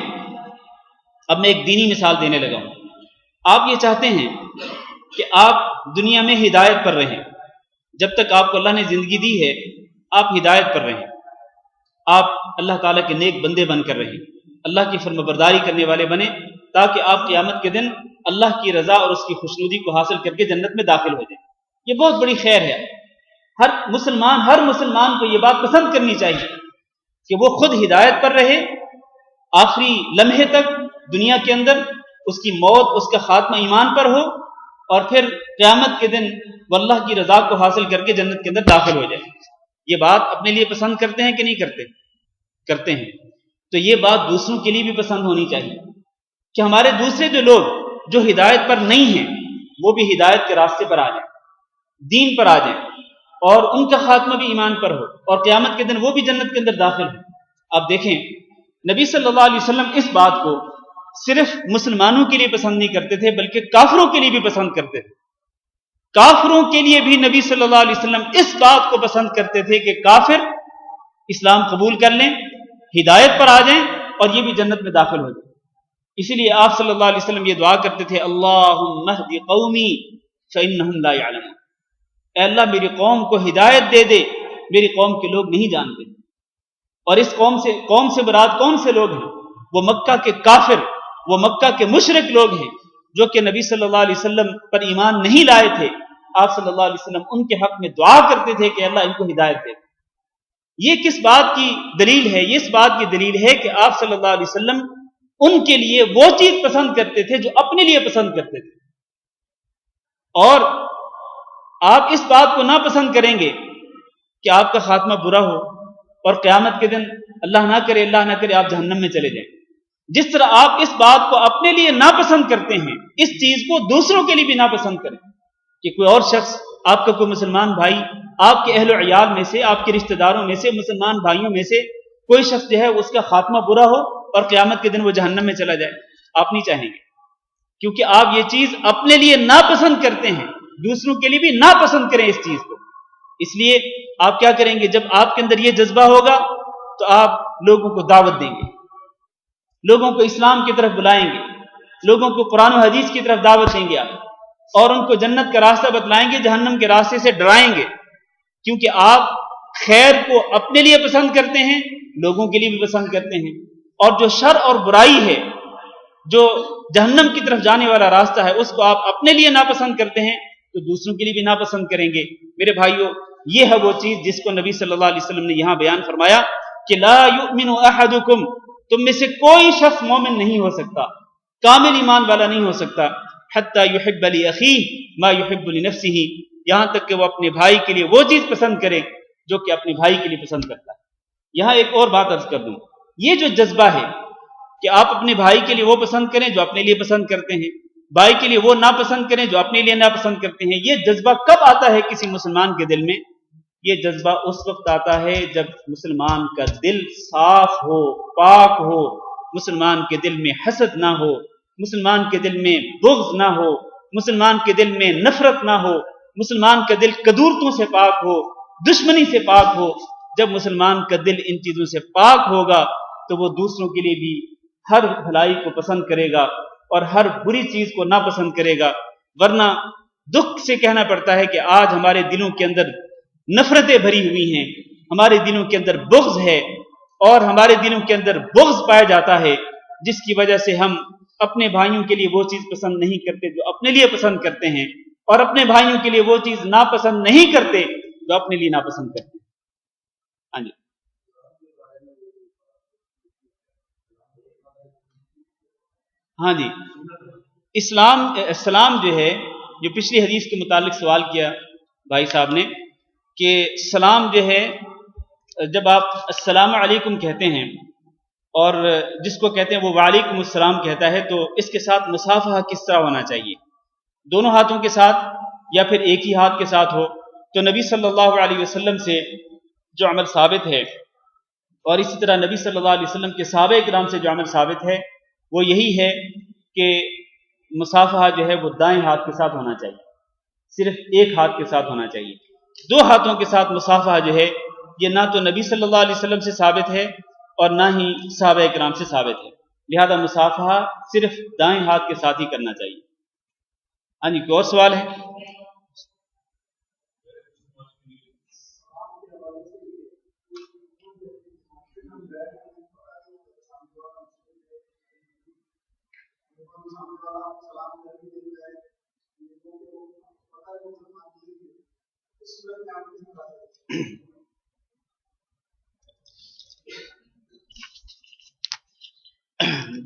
اب میں ایک دینی مثال دینے لگا ہوں، آپ یہ چاہتے ہیں کہ آپ دنیا میں ہدایت پر رہیں، جب تک آپ کو اللہ نے زندگی دی ہے آپ ہدایت پر رہیں، آپ اللہ تعالیٰ کے نیک بندے بن کر رہیں، اللہ کی فرما برداری کرنے والے بنیں، تاکہ آپ قیامت کے دن اللہ کی رضا اور اس کی خوشنودی کو حاصل کر کے جنت میں داخل ہو جائیں. یہ بہت بڑی خیر ہے. ہر مسلمان کو یہ بات پسند کرنی چاہیے کہ وہ خود ہدایت پر رہے، آخری لمحے تک دنیا کے اندر اس کی موت، اس کا خاتمہ ایمان پر ہو، اور پھر قیامت کے دن وہ اللہ کی رضا کو حاصل کر کے جنت کے اندر داخل ہو جائے. یہ بات اپنے لیے پسند کرتے ہیں کہ نہیں کرتے؟ کرتے ہیں. تو یہ بات دوسروں کے لیے بھی پسند ہونی چاہیے کہ ہمارے دوسرے جو لوگ جو ہدایت پر نہیں ہیں وہ بھی ہدایت کے راستے پر آ جائیں، دین پر آ جائیں، اور ان کا خاتمہ بھی ایمان پر ہو، اور قیامت کے دن وہ بھی جنت کے اندر داخل ہو. آپ دیکھیں نبی صلی اللہ علیہ وسلم اس بات کو صرف مسلمانوں کے لیے پسند نہیں کرتے تھے بلکہ کافروں کے لیے بھی پسند کرتے تھے. کافروں کے لیے بھی نبی صلی اللہ علیہ وسلم اس بات کو پسند کرتے تھے کہ کافر اسلام قبول کر لیں، ہدایت پر آ جائیں، اور یہ بھی جنت میں داخل ہو جائیں. اسی لیے آپ صلی اللہ علیہ وسلم یہ دعا کرتے تھے، اللہم اہد قومی فإنہم لا یعلمون، اے اللہ میری قوم کو ہدایت دے دے، میری قوم کے لوگ نہیں جانتے. اور اس قوم سے مراد کون سے لوگ ہیں؟ وہ مکہ کے کافر، وہ مکہ کے مشرک لوگ ہیں جو کہ نبی صلی اللہ علیہ وسلم پر ایمان نہیں لائے تھے. آپ صلی اللہ علیہ وسلم ان کے حق میں دعا کرتے تھے کہ اللہ ان کو ہدایت دے. یہ کس بات کی دلیل ہے؟ یہ اس بات کی دلیل ہے کہ آپ صلی اللہ علیہ وسلم ان کے لیے وہ چیز پسند کرتے تھے جو اپنے لیے پسند کرتے تھے. اور آپ اس بات کو نہ پسند کریں گے کہ آپ کا خاتمہ برا ہو اور قیامت کے دن اللہ نہ کرے آپ جہنم میں چلے جائیں. جس طرح آپ اس بات کو اپنے لیے ناپسند کرتے ہیں اس چیز کو دوسروں کے لیے بھی ناپسند کریں کہ کوئی اور شخص، آپ کا کوئی مسلمان بھائی، آپ کے اہل و عیال میں سے، آپ کے رشتہ داروں میں سے، مسلمان بھائیوں میں سے کوئی شخص جو ہے اس کا خاتمہ برا ہو اور قیامت کے دن وہ جہنم میں چلا جائے، آپ نہیں چاہیں گے، کیونکہ آپ یہ چیز اپنے لیے ناپسند کرتے ہیں. دوسروں کے لیے بھی ناپسند کریں اس چیز کو. اس لیے آپ کیا کریں گے؟ جب آپ کے اندر یہ جذبہ ہوگا تو آپ لوگوں کو دعوت دیں گے، لوگوں کو اسلام کی طرف بلائیں گے، لوگوں کو قرآن و حدیث کی طرف دعوت دیں گے آپ، اور ان کو جنت کا راستہ بتلائیں گے، جہنم کے راستے سے ڈرائیں گے. کیونکہ آپ خیر کو اپنے لیے پسند کرتے ہیں، لوگوں کے لیے بھی پسند کرتے ہیں. اور جو شر اور برائی ہے، جو جہنم کی طرف جانے والا راستہ ہے، اس کو آپ اپنے لیے ناپسند کرتے ہیں تو دوسروں کے لیے بھی ناپسند کریں گے۔ میرے بھائیوں، یہ ہے وہ چیز جس کو نبی صلی اللہ علیہ وسلم نے یہاں بیان فرمایا کہ لا یؤمن احدکم، تم میں سے کوئی شخص مومن نہیں ہو سکتا، کامل ایمان والا نہیں ہو سکتا، حتی یحب لاخیہ ما یحب لنفسہ، یہاں تک کہ وہ اپنے بھائی کے لیے وہ چیز پسند کرے جو کہ اپنے بھائی کے لیے پسند کرتا ہے۔ یہاں ایک اور بات عرض کر دوں، یہ جو جذبہ ہے کہ آپ اپنے بھائی کے لیے وہ پسند کریں جو اپنے لیے پسند کرتے ہیں، بھائی کے لیے وہ ناپسند کریں جو اپنے لیے ناپسند کرتے ہیں، یہ جذبہ کب آتا ہے کسی مسلمان کے دل میں؟ یہ جذبہ اس وقت آتا ہے جب مسلمان کا دل صاف ہو، پاک ہو، مسلمان کے دل میں حسد نہ ہو، مسلمان کے دل میں بغض نہ ہو، مسلمان کے دل میں نفرت نہ ہو، مسلمان کا دل کدورتوں سے پاک ہو، دشمنی سے پاک ہو۔ جب مسلمان کا دل ان چیزوں سے پاک ہوگا تو وہ دوسروں کے لیے بھی ہر بھلائی کو پسند کرے گا اور ہر بری چیز کو ناپسند کرے گا۔ ورنہ دکھ سے کہنا پڑتا ہے کہ آج ہمارے دلوں کے اندر نفرتیں بھری ہوئی ہیں، ہمارے دلوں کے اندر بغض ہے، اور ہمارے دلوں کے اندر بغض پایا جاتا ہے، جس کی وجہ سے ہم اپنے بھائیوں کے لیے وہ چیز پسند نہیں کرتے جو اپنے لیے پسند کرتے ہیں، اور اپنے بھائیوں کے لیے وہ چیز ناپسند نہیں کرتے جو اپنے لیے ناپسند کرتے ہیں۔ ہاں جی، ہاں جی، اسلام جو ہے، جو پچھلی حدیث کے متعلق سوال کیا بھائی صاحب نے کہ سلام جو ہے، جب آپ السلام علیکم کہتے ہیں اور جس کو کہتے ہیں وہ وعلیکم السلام کہتا ہے، تو اس کے ساتھ مصافحہ کس طرح ہونا چاہیے؟ دونوں ہاتھوں کے ساتھ یا پھر ایک ہی ہاتھ کے ساتھ ہو؟ تو نبی صلی اللہ علیہ وسلم سے جو عمل ثابت ہے، اور اسی طرح نبی صلی اللہ علیہ وسلم کے صحابہ کرام سے جو عمل ثابت ہے، وہ یہی ہے کہ مصافحہ جو ہے وہ دائیں ہاتھ کے ساتھ ہونا چاہیے، صرف ایک ہاتھ کے ساتھ ہونا چاہیے۔ دو ہاتھوں کے ساتھ مصافحہ جو ہے، یہ نہ تو نبی صلی اللہ علیہ وسلم سے ثابت ہے اور نہ ہی صحابہ کرام سے ثابت ہے، لہذا مصافحہ صرف دائیں ہاتھ کے ساتھ ہی کرنا چاہیے۔ ہاں جی، کوئی اور سوال ہے؟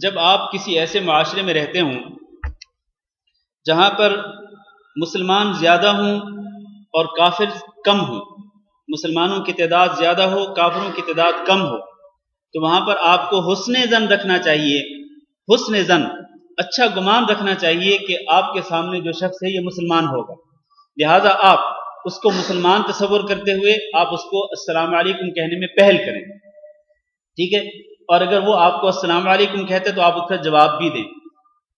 جب آپ کسی ایسے معاشرے میں رہتے ہوں جہاں پر مسلمان زیادہ ہوں اور کافر کم ہوں، مسلمانوں کی تعداد زیادہ ہو، کافروں کی تعداد کم ہو، تو وہاں پر آپ کو حسن ظن رکھنا چاہیے، حسن ظن، اچھا گمان رکھنا چاہیے کہ آپ کے سامنے جو شخص ہے یہ مسلمان ہوگا، لہذا آپ اس کو مسلمان تصور کرتے ہوئے آپ اس کو السلام علیکم کہنے میں پہل کریں، ٹھیک ہے؟ اور اگر وہ آپ کو السلام علیکم کہتے تو آپ اس کا جواب بھی دیں،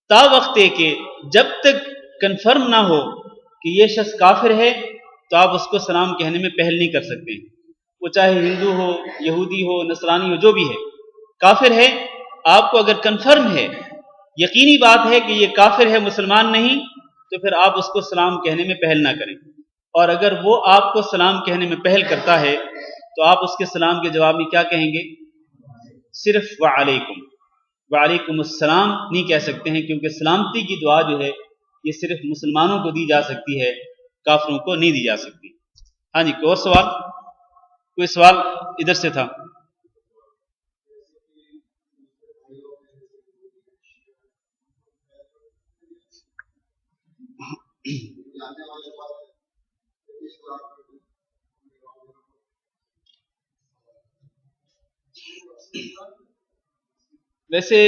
تا وقت ہے کہ جب تک کنفرم نہ ہو کہ یہ شخص کافر ہے تو آپ اس کو سلام کہنے میں پہل نہیں کر سکتے، وہ چاہے ہندو ہو، یہودی ہو، نصرانی ہو، جو بھی ہے، کافر ہے، آپ کو اگر کنفرم ہے، یقینی بات ہے کہ یہ کافر ہے، مسلمان نہیں، تو پھر آپ اس کو سلام کہنے میں پہل نہ کریں، اور اگر وہ آپ کو سلام کہنے میں پہل کرتا ہے تو آپ اس کے سلام کے جواب میں کیا کہیں گے؟ صرف وعلیکم، وعلیکم السلام نہیں کہہ سکتے ہیں، کیونکہ سلامتی کی دعا جو ہے یہ صرف مسلمانوں کو دی جا سکتی ہے، کافروں کو نہیں دی جا سکتی۔ ہاں جی، کوئی اور سوال؟ کوئی سوال ادھر سے تھا؟ ویسے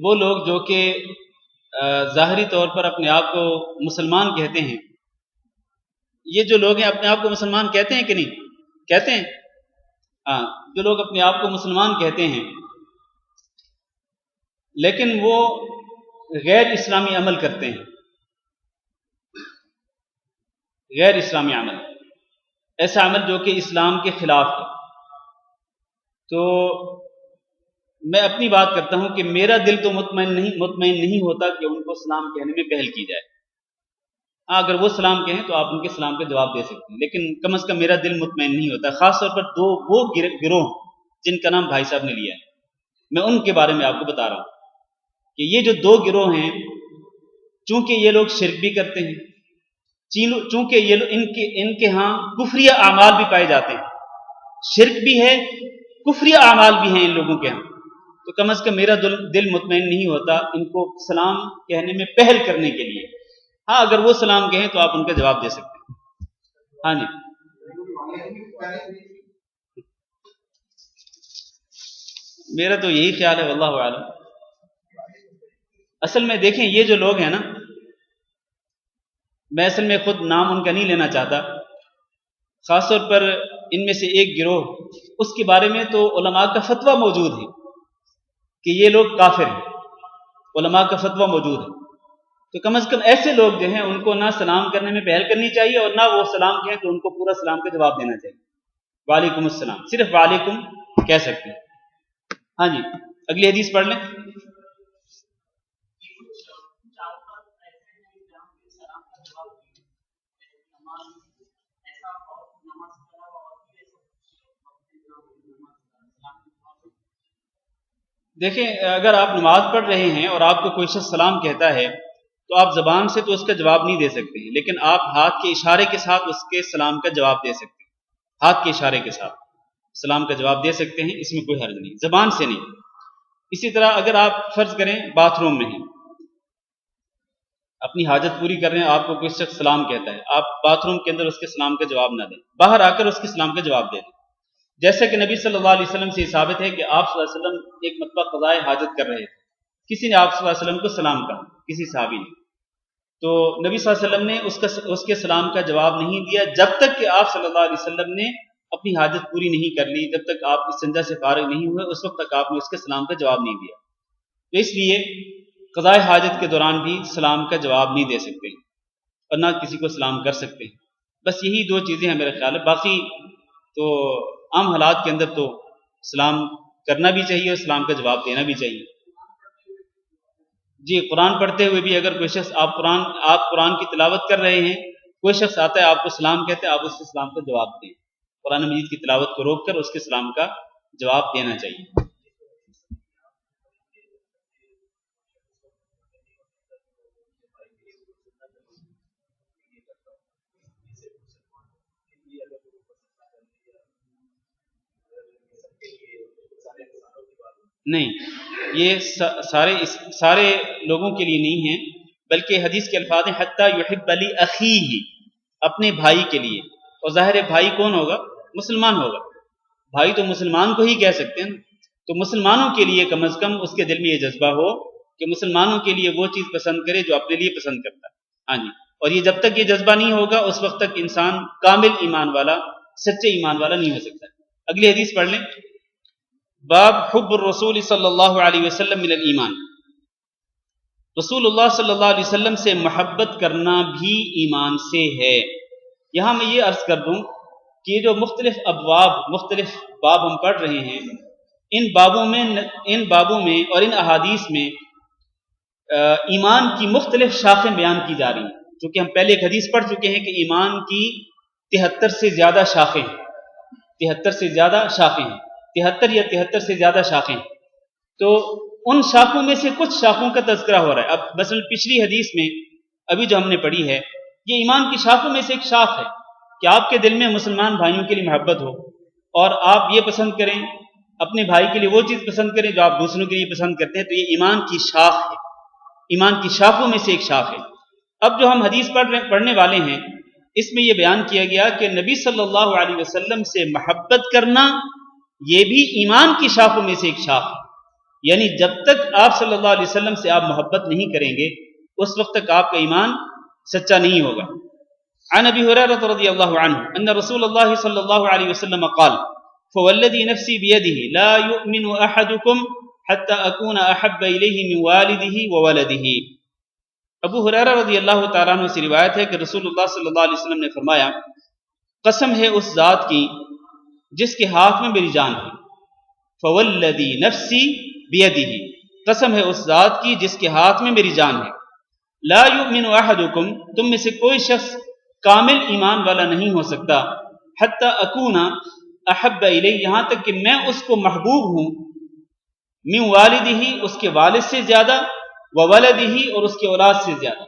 وہ لوگ جو کہ ظاہری طور پر اپنے آپ کو مسلمان کہتے ہیں، یہ جو لوگ ہیں اپنے آپ کو مسلمان کہتے ہیں کہ نہیں کہتے ہیں؟ ہاں، جو لوگ اپنے آپ کو مسلمان کہتے ہیں لیکن وہ غیر اسلامی عمل کرتے ہیں، غیر اسلامی عمل، ایسا عمل جو کہ اسلام کے خلاف ہے، تو میں اپنی بات کرتا ہوں کہ میرا دل تو مطمئن نہیں ہوتا کہ ان کو سلام کہنے میں پہل کی جائے۔ ہاں، اگر وہ سلام کہیں تو آپ ان کے سلام کا جواب دے سکتے ہیں، لیکن کم از کم میرا دل مطمئن نہیں ہوتا، خاص طور پر وہ گروہ جن کا نام بھائی صاحب نے لیا ہے، میں ان کے بارے میں آپ کو بتا رہا ہوں کہ یہ جو دو گروہ ہیں، چونکہ یہ لوگ شرک بھی کرتے ہیں، چونکہ یہ لوگ ان کے ہاں کفریہ اعمال بھی پائے جاتے ہیں، شرک بھی ہے، کفریہ اعمال بھی ہیں ان لوگوں کے ہاں، تو کم از کم میرا دل مطمئن نہیں ہوتا ان کو سلام کہنے میں پہل کرنے کے لیے۔ ہاں اگر وہ سلام کہیں تو آپ ان کا جواب دے سکتے ہیں۔ ہاں جی، میرا تو یہی خیال ہے، واللہ اعلم۔ اصل میں دیکھیں یہ جو لوگ ہیں نا، میں اصل میں خود نام ان کا نہیں لینا چاہتا، خاص طور پر ان میں سے ایک گروہ، اس کے بارے میں تو علماء کا فتویٰ موجود ہے کہ یہ لوگ کافر ہیں، علماء کا فتویٰ موجود ہے، تو کم از کم ایسے لوگ جو ہیں ان کو نہ سلام کرنے میں پہل کرنی چاہیے، اور نہ وہ سلام کہیں تو ان کو پورا سلام کا جواب دینا چاہیے۔ وعلیکم السلام، صرف وعلیکم کہہ سکتے ہیں۔ ہاں جی، اگلی حدیث پڑھ لیں۔ دیکھیں اگر آپ نماز پڑھ رہے ہیں اور آپ کو کوئی شخص سلام کہتا ہے تو آپ زبان سے تو اس کا جواب نہیں دے سکتے ہیں، لیکن آپ ہاتھ کے اشارے کے ساتھ اس کے سلام کا جواب دے سکتے ہیں، ہاتھ کے اشارے کے ساتھ سلام کا جواب دے سکتے ہیں، اس میں کوئی حرج نہیں، زبان سے نہیں۔ اسی طرح اگر آپ فرض کریں باتھ روم میں ہیں، اپنی حاجت پوری کر رہے ہیں، آپ کو کوئی شخص سلام کہتا ہے، آپ باتھ روم کے اندر اس کے سلام کا جواب نہ دیں، باہر آ کر اس کے سلام کا جواب دے دیں۔ جیسا کہ نبی صلی اللہ علیہ وسلم سے ثابت ہے کہ آپ صلی اللہ علیہ وسلم ایک مرتبہ قضائے حاجت کر رہے تھے، کسی نے آپ صلی اللہ علیہ وسلم کو سلام کہا، کسی صحابی نے، تو نبی صلی اللہ علیہ وسلم نے اس کے سلام کا جواب نہیں دیا جب تک کہ آپ صلی اللہ علیہ وسلم نے اپنی حاجت پوری نہیں کر لی، جب تک آپ استنجا سے فارغ نہیں ہوئے اس وقت تک آپ نے اس کے سلام کا جواب نہیں دیا۔ تو اس لیے قضائے حاجت کے دوران بھی سلام کا جواب نہیں دے سکتے اور نہ کسی کو سلام کر سکتے ہیں۔ بس یہی دو چیزیں ہیں میرے خیال ہے، باقی تو عام حالات کے اندر تو سلام کرنا بھی چاہیے اور سلام کا جواب دینا بھی چاہیے۔ جی، قرآن پڑھتے ہوئے بھی اگر کوئی شخص آپ قرآن کی تلاوت کر رہے ہیں، کوئی شخص آتا ہے آپ کو سلام کہتے ہیں، آپ اس کے سلام کا جواب دیں، قرآن مجید کی تلاوت کو روک کر اس کے سلام کا جواب دینا چاہیے۔ نہیں، یہ سارے لوگوں کے لیے نہیں ہیں، بلکہ حدیث کے الفاظ ہیں حتی یحب لاخیہ، اپنے بھائی کے لیے، اور ظاہر ہے بھائی کون ہوگا؟ مسلمان ہوگا، بھائی تو مسلمان کو ہی کہہ سکتے ہیں، تو مسلمانوں کے لیے کم از کم اس کے دل میں یہ جذبہ ہو کہ مسلمانوں کے لیے وہ چیز پسند کرے جو اپنے لیے پسند کرتا ہے۔ ہاں جی، اور یہ جب تک یہ جذبہ نہیں ہوگا اس وقت تک انسان کامل ایمان والا، سچے ایمان والا نہیں ہو سکتا۔ اگلی حدیث پڑھ لیں۔ باب حب الرسول صلی اللہ علیہ وسلم من الایمان، رسول اللہ صلی اللہ علیہ وسلم سے محبت کرنا بھی ایمان سے ہے۔ یہاں میں یہ عرض کر دوں کہ یہ جو مختلف باب ہم پڑھ رہے ہیں، ان بابوں میں اور ان احادیث میں ایمان کی مختلف شاخیں بیان کی جا رہی ہیں، چونکہ ہم پہلے ایک حدیث پڑھ چکے ہیں کہ ایمان کی 73 سے زیادہ شاخیں ہیں، 73 سے زیادہ شاخیں ہیں، 73 یا 73 سے زیادہ شاخیں، تو ان شاخوں میں سے کچھ شاخوں کا تذکرہ ہو رہا ہے۔ اب مثلا پچھلی حدیث میں ابھی جو ہم نے پڑھی ہے، یہ ایمان کی شاخوں میں سے ایک شاخ ہے کہ آپ کے دل میں مسلمان بھائیوں کے لیے محبت ہو، اور آپ یہ پسند کریں، اپنے بھائی کے لیے وہ چیز پسند کریں جو آپ دوسروں کے لیے پسند کرتے ہیں، تو یہ ایمان کی شاخ ہے، ایمان کی شاخوں میں سے ایک شاخ ہے۔ اب جو ہم حدیث پڑھنے والے ہیں، اس میں یہ بیان کیا گیا کہ نبی صلی اللہ علیہ وسلم سے محبت کرنا یہ بھی ایمان کی شاخوں میں سے ایک شاخ ہے، یعنی جب تک آپ صلی اللہ علیہ وسلم سے آپ محبت نہیں کریں گے اس وقت تک آپ کا ایمان سچا نہیں ہوگا۔ عن ابی ہریرہ رضی اللہ عنہ ان رسول اللہ صلی اللہ علیہ وسلم قال فوالذی نفسی بیدہ لا یؤمن احدکم حتی اکون احب الیہ من والدہ وولدہ۔ ابو ہریرہ رضی اللہ تعالیٰ عنہ سے روایت ہے کہ رسول اللہ صلی اللہ علیہ وسلم نے فرمایا، قسم ہے اس ذات کی جس کے ہاتھ میں میری جان ہے، فوالذی نفسی بیدہ، قسم ہے اس ذات کی جس کے ہاتھ میں میری جان ہے، لا یؤمن احدکم، تم میں سے کوئی شخص کامل ایمان والا نہیں ہو سکتا، حتی اکون احب الیہ، یہاں تک کہ میں اس کو محبوب ہوں، من والدہ اس کے والد سے زیادہ، وولدہ اور اس کے اولاد سے زیادہ،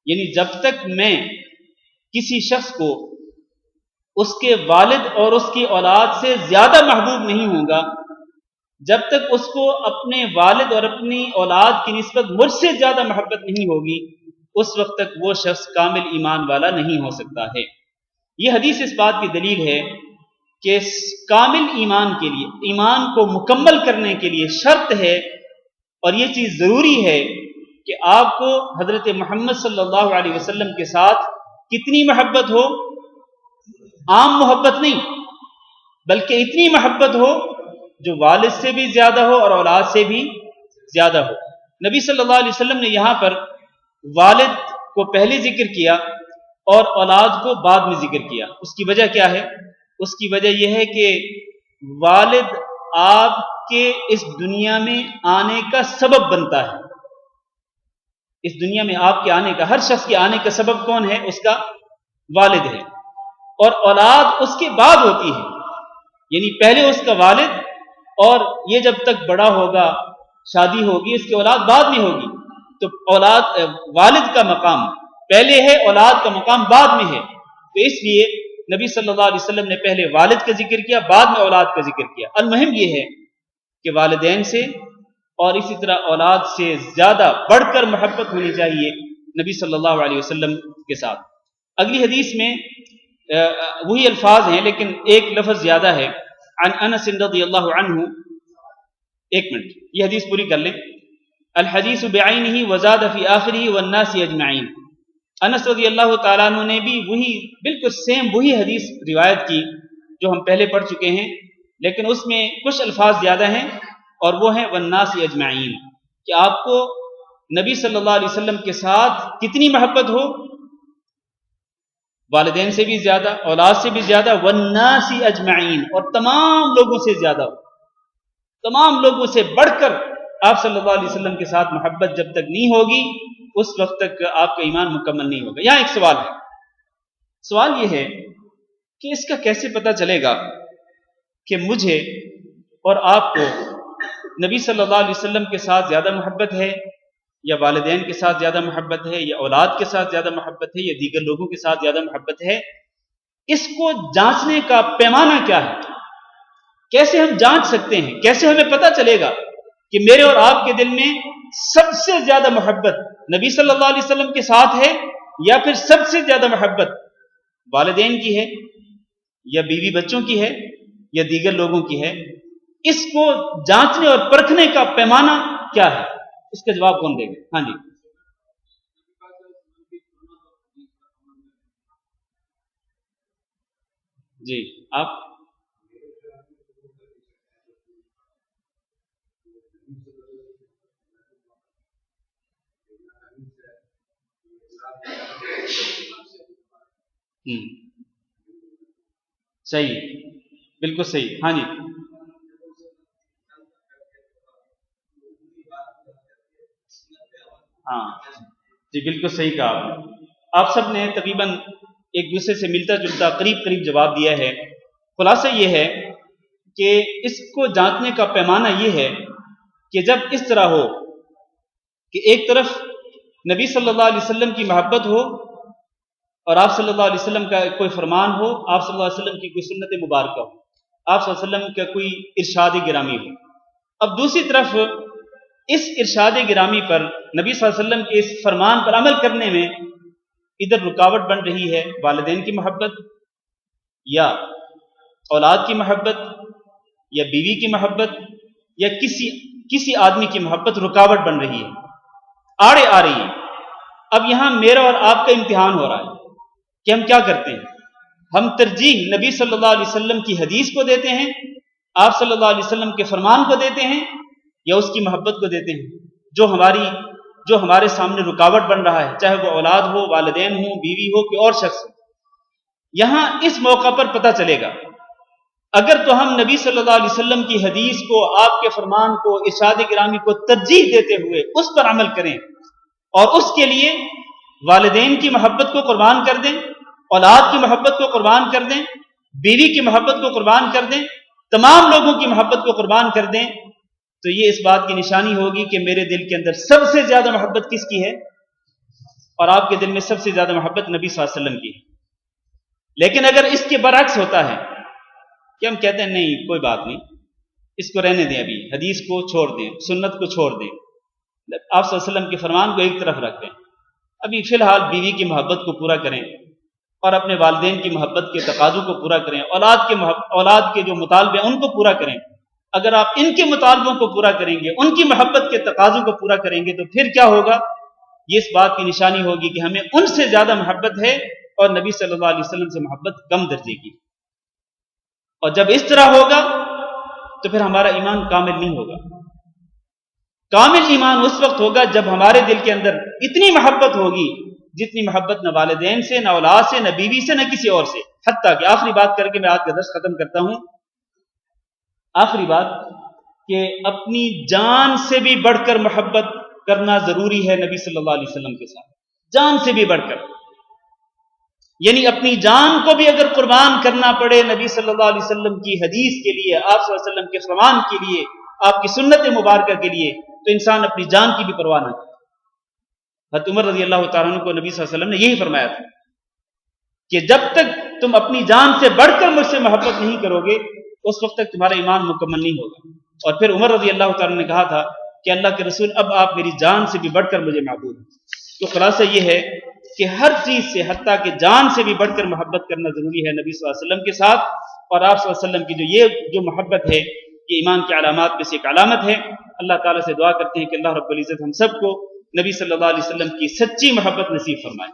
یعنی جب تک میں کسی شخص کو اس کے والد اور اس کی اولاد سے زیادہ محبوب نہیں ہوں گا، جب تک اس کو اپنے والد اور اپنی اولاد کی نسبت مجھ سے زیادہ محبت نہیں ہوگی، اس وقت تک وہ شخص کامل ایمان والا نہیں ہو سکتا ہے۔ یہ حدیث اس بات کی دلیل ہے کہ کامل ایمان کے لیے، ایمان کو مکمل کرنے کے لیے شرط ہے اور یہ چیز ضروری ہے کہ آپ کو حضرت محمد صلی اللہ علیہ وسلم کے ساتھ کتنی محبت ہو، عام محبت نہیں بلکہ اتنی محبت ہو جو والد سے بھی زیادہ ہو اور اولاد سے بھی زیادہ ہو۔ نبی صلی اللہ علیہ وسلم نے یہاں پر والد کو پہلے ذکر کیا اور اولاد کو بعد میں ذکر کیا۔ اس کی وجہ کیا ہے؟ اس کی وجہ یہ ہے کہ والد آپ کے اس دنیا میں آنے کا سبب بنتا ہے۔ اس دنیا میں آپ کے آنے کا، ہر شخص کے آنے کا سبب کون ہے؟ اس کا والد ہے، اور اولاد اس کے بعد ہوتی ہے، یعنی پہلے اس کا والد، اور یہ جب تک بڑا ہوگا، شادی ہوگی، اس کی اولاد بعد میں ہوگی، تو اولاد والد کا مقام پہلے ہے، اولاد کا مقام بعد میں ہے۔ تو اس لیے نبی صلی اللہ علیہ وسلم نے پہلے والد کا ذکر کیا، بعد میں اولاد کا ذکر کیا۔ المہم یہ ہے کہ والدین سے اور اسی طرح اولاد سے زیادہ بڑھ کر محبت ہونی چاہیے نبی صلی اللہ علیہ وسلم کے ساتھ۔ اگلی حدیث میں وہی الفاظ ہیں لیکن ایک لفظ زیادہ ہے۔ عن انس رضی اللہ عنہ، ایک منٹ یہ حدیث پوری کر لیں۔ الحدیث بعینہ وزاد فی آخرہ والناس اجمعین۔ انس رضی اللہ تعالیٰ عنہ نے بھی وہی بالکل سیم وہی حدیث روایت کی جو ہم پہلے پڑھ چکے ہیں، لیکن اس میں کچھ الفاظ زیادہ ہیں اور وہ ہیں والناس اجمعین، کہ آپ کو نبی صلی اللہ علیہ وسلم کے ساتھ کتنی محبت ہو، والدین سے بھی زیادہ، اولاد سے بھی زیادہ، والناس اجمعین اور تمام لوگوں سے زیادہ ہو، تمام لوگوں سے بڑھ کر آپ صلی اللہ علیہ وسلم کے ساتھ محبت جب تک نہیں ہوگی اس وقت تک آپ کا ایمان مکمل نہیں ہوگا۔ یہاں ایک سوال ہے، سوال یہ ہے کہ اس کا کیسے پتہ چلے گا کہ مجھے اور آپ کو نبی صلی اللہ علیہ وسلم کے ساتھ زیادہ محبت ہے یا والدین کے ساتھ زیادہ محبت ہے یا اولاد کے ساتھ زیادہ محبت ہے یا دیگر لوگوں کے ساتھ زیادہ محبت ہے؟ اس کو جانچنے کا پیمانہ کیا ہے؟ کیسے ہم جانچ سکتے ہیں؟ کیسے ہمیں پتہ چلے گا کہ میرے اور آپ کے دل میں سب سے زیادہ محبت نبی صلی اللہ علیہ وسلم کے ساتھ ہے یا پھر سب سے زیادہ محبت والدین کی ہے یا بیوی بچوں کی ہے یا دیگر لوگوں کی ہے؟ اس کو جانچنے اور پرکھنے کا پیمانہ کیا ہے؟ اس کا جواب کون دے گا؟ ہاں جی جی آپ صحیح، بالکل صحیح، ہاں جی ہاں جی بالکل صحیح کہا آپ نے۔ آپ سب نے تقریباً ایک دوسرے سے ملتا جلتا قریب قریب جواب دیا ہے۔ خلاصہ یہ ہے کہ اس کو جانچنے کا پیمانہ یہ ہے کہ جب اس طرح ہو کہ ایک طرف نبی صلی اللہ علیہ وسلم کی محبت ہو اور آپ صلی اللہ علیہ وسلم کا کوئی فرمان ہو، آپ صلی اللہ علیہ وسلم کی کوئی سنت مبارکہ ہو، آپ صلی اللہ علیہ وسلم کا کوئی ارشاد گرامی ہو، اب دوسری طرف اس ارشاد گرامی پر نبی صلی اللہ علیہ وسلم کے اس فرمان پر عمل کرنے میں ادھر رکاوٹ بن رہی ہے والدین کی محبت یا اولاد کی محبت یا بیوی کی محبت یا کسی آدمی کی محبت رکاوٹ بن رہی ہے، آڑے آ رہی ہے۔ اب یہاں میرا اور آپ کا امتحان ہو رہا ہے کہ ہم کیا کرتے ہیں؟ ہم ترجیح نبی صلی اللہ علیہ وسلم کی حدیث کو دیتے ہیں، آپ صلی اللہ علیہ وسلم کے فرمان کو دیتے ہیں، یا اس کی محبت کو دیتے ہیں جو ہمارے سامنے رکاوٹ بن رہا ہے، چاہے وہ اولاد ہو، والدین ہو، بیوی ہو، کوئی اور شخص ہو۔ یہاں اس موقع پر پتہ چلے گا، اگر تو ہم نبی صلی اللہ علیہ وسلم کی حدیث کو، آپ کے فرمان کو، ارشاد گرامی کو ترجیح دیتے ہوئے اس پر عمل کریں اور اس کے لیے والدین کی محبت کو قربان کر دیں، اولاد کی محبت کو قربان کر دیں، بیوی کی محبت کو قربان کر دیں، تمام لوگوں کی محبت کو قربان کر دیں، تو یہ اس بات کی نشانی ہوگی کہ میرے دل کے اندر سب سے زیادہ محبت کس کی ہے، اور آپ کے دل میں سب سے زیادہ محبت نبی صلی اللہ علیہ وسلم کی ہے۔ لیکن اگر اس کے برعکس ہوتا ہے کہ ہم کہتے ہیں نہیں کوئی بات نہیں، اس کو رہنے دیں، ابھی حدیث کو چھوڑ دیں، سنت کو چھوڑ دیں، آپ صلی اللہ علیہ وسلم کے فرمان کو ایک طرف رکھ دیں، ابھی فی الحال بیوی کی محبت کو پورا کریں اور اپنے والدین کی محبت کے تقاضوں کو پورا کریں، اولاد کے جو مطالبے ہیں ان کو پورا کریں۔ اگر آپ ان کے مطالبوں کو پورا کریں گے، ان کی محبت کے تقاضوں کو پورا کریں گے، تو پھر کیا ہوگا؟ یہ اس بات کی نشانی ہوگی کہ ہمیں ان سے زیادہ محبت ہے اور نبی صلی اللہ علیہ وسلم سے محبت کم درجے کی۔ اور جب اس طرح ہوگا تو پھر ہمارا ایمان کامل نہیں ہوگا۔ کامل ایمان اس وقت ہوگا جب ہمارے دل کے اندر اتنی محبت ہوگی جتنی محبت نہ والدین سے، نہ اولاد سے، نہ بیوی سے، نہ کسی اور سے۔ حتیٰ کہ آخری بات کر کے میں آج کا درس ختم کرتا ہوں، آخری بات کہ اپنی جان سے بھی بڑھ کر محبت کرنا ضروری ہے نبی صلی اللہ علیہ وسلم کے ساتھ، جان سے بھی بڑھ کر، یعنی اپنی جان کو بھی اگر قربان کرنا پڑے نبی صلی اللہ علیہ وسلم کی حدیث کے لیے، آپ صلی اللہ علیہ وسلم کے فرمان کے لیے، آپ کی سنت مبارکہ کے لیے، تو انسان اپنی جان کی بھی پرواہ نہ کرے۔ حضرت عمر رضی اللہ تعالیٰ عنہ کو نبی صلی اللہ علیہ وسلم نے یہی فرمایا تھا کہ جب تک تم اپنی جان سے بڑھ کر مجھ سے محبت نہیں کرو گے اس وقت تک تمہارا ایمان مکمل نہیں ہوگا۔ اور پھر عمر رضی اللہ تعالیٰ نے کہا تھا کہ اللہ کے رسول اب آپ میری جان سے بھی بڑھ کر مجھے معبود ہیں۔ تو خلاصہ یہ ہے کہ ہر چیز سے، حتیٰ کہ جان سے بھی بڑھ کر محبت کرنا ضروری ہے نبی صلی اللہ علیہ وسلم کے ساتھ، اور آپ صلی اللہ علیہ وسلم کی جو محبت ہے یہ ایمان کی علامات میں سے ایک علامت ہے۔ اللہ تعالیٰ سے دعا کرتے ہیں کہ اللہ رب العزت ہم سب کو نبی صلی اللہ علیہ وسلم کی سچی محبت نصیب فرمائے۔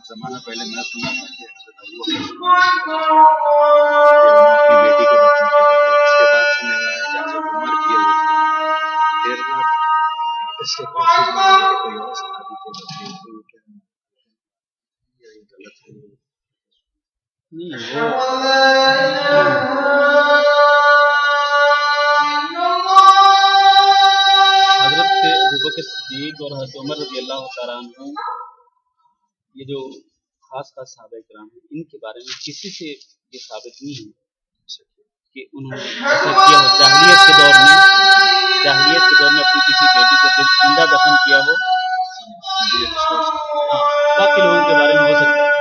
زمانہ پہلے میں سنا تھا کہ حضرت ابو بکر کی بیٹی کو دفن کیا گیا، اس کے بعد سننے میں آیا کہ حضرت عمر کیے ہوئے تھے، پھر اس کے بعد سننے میں آیا کہ کوئی اور صحابی کے بچے تو کیا یہ غلط ہے؟ حضرت ابوبکر صدیق اور حضرت عمر رضی اللہ تعالیٰ عنہ یہ جو خاص صحابہ کرام ہیں ان کے بارے میں کسی سے یہ ثابت نہیں ہے کہ انہوں نے ایسا کیا ہو جاہلیت کے دور میں اپنی کسی بیٹی کو زندہ دفن کیا ہو۔ باقی لوگوں کے بارے میں ہو سکتا ہے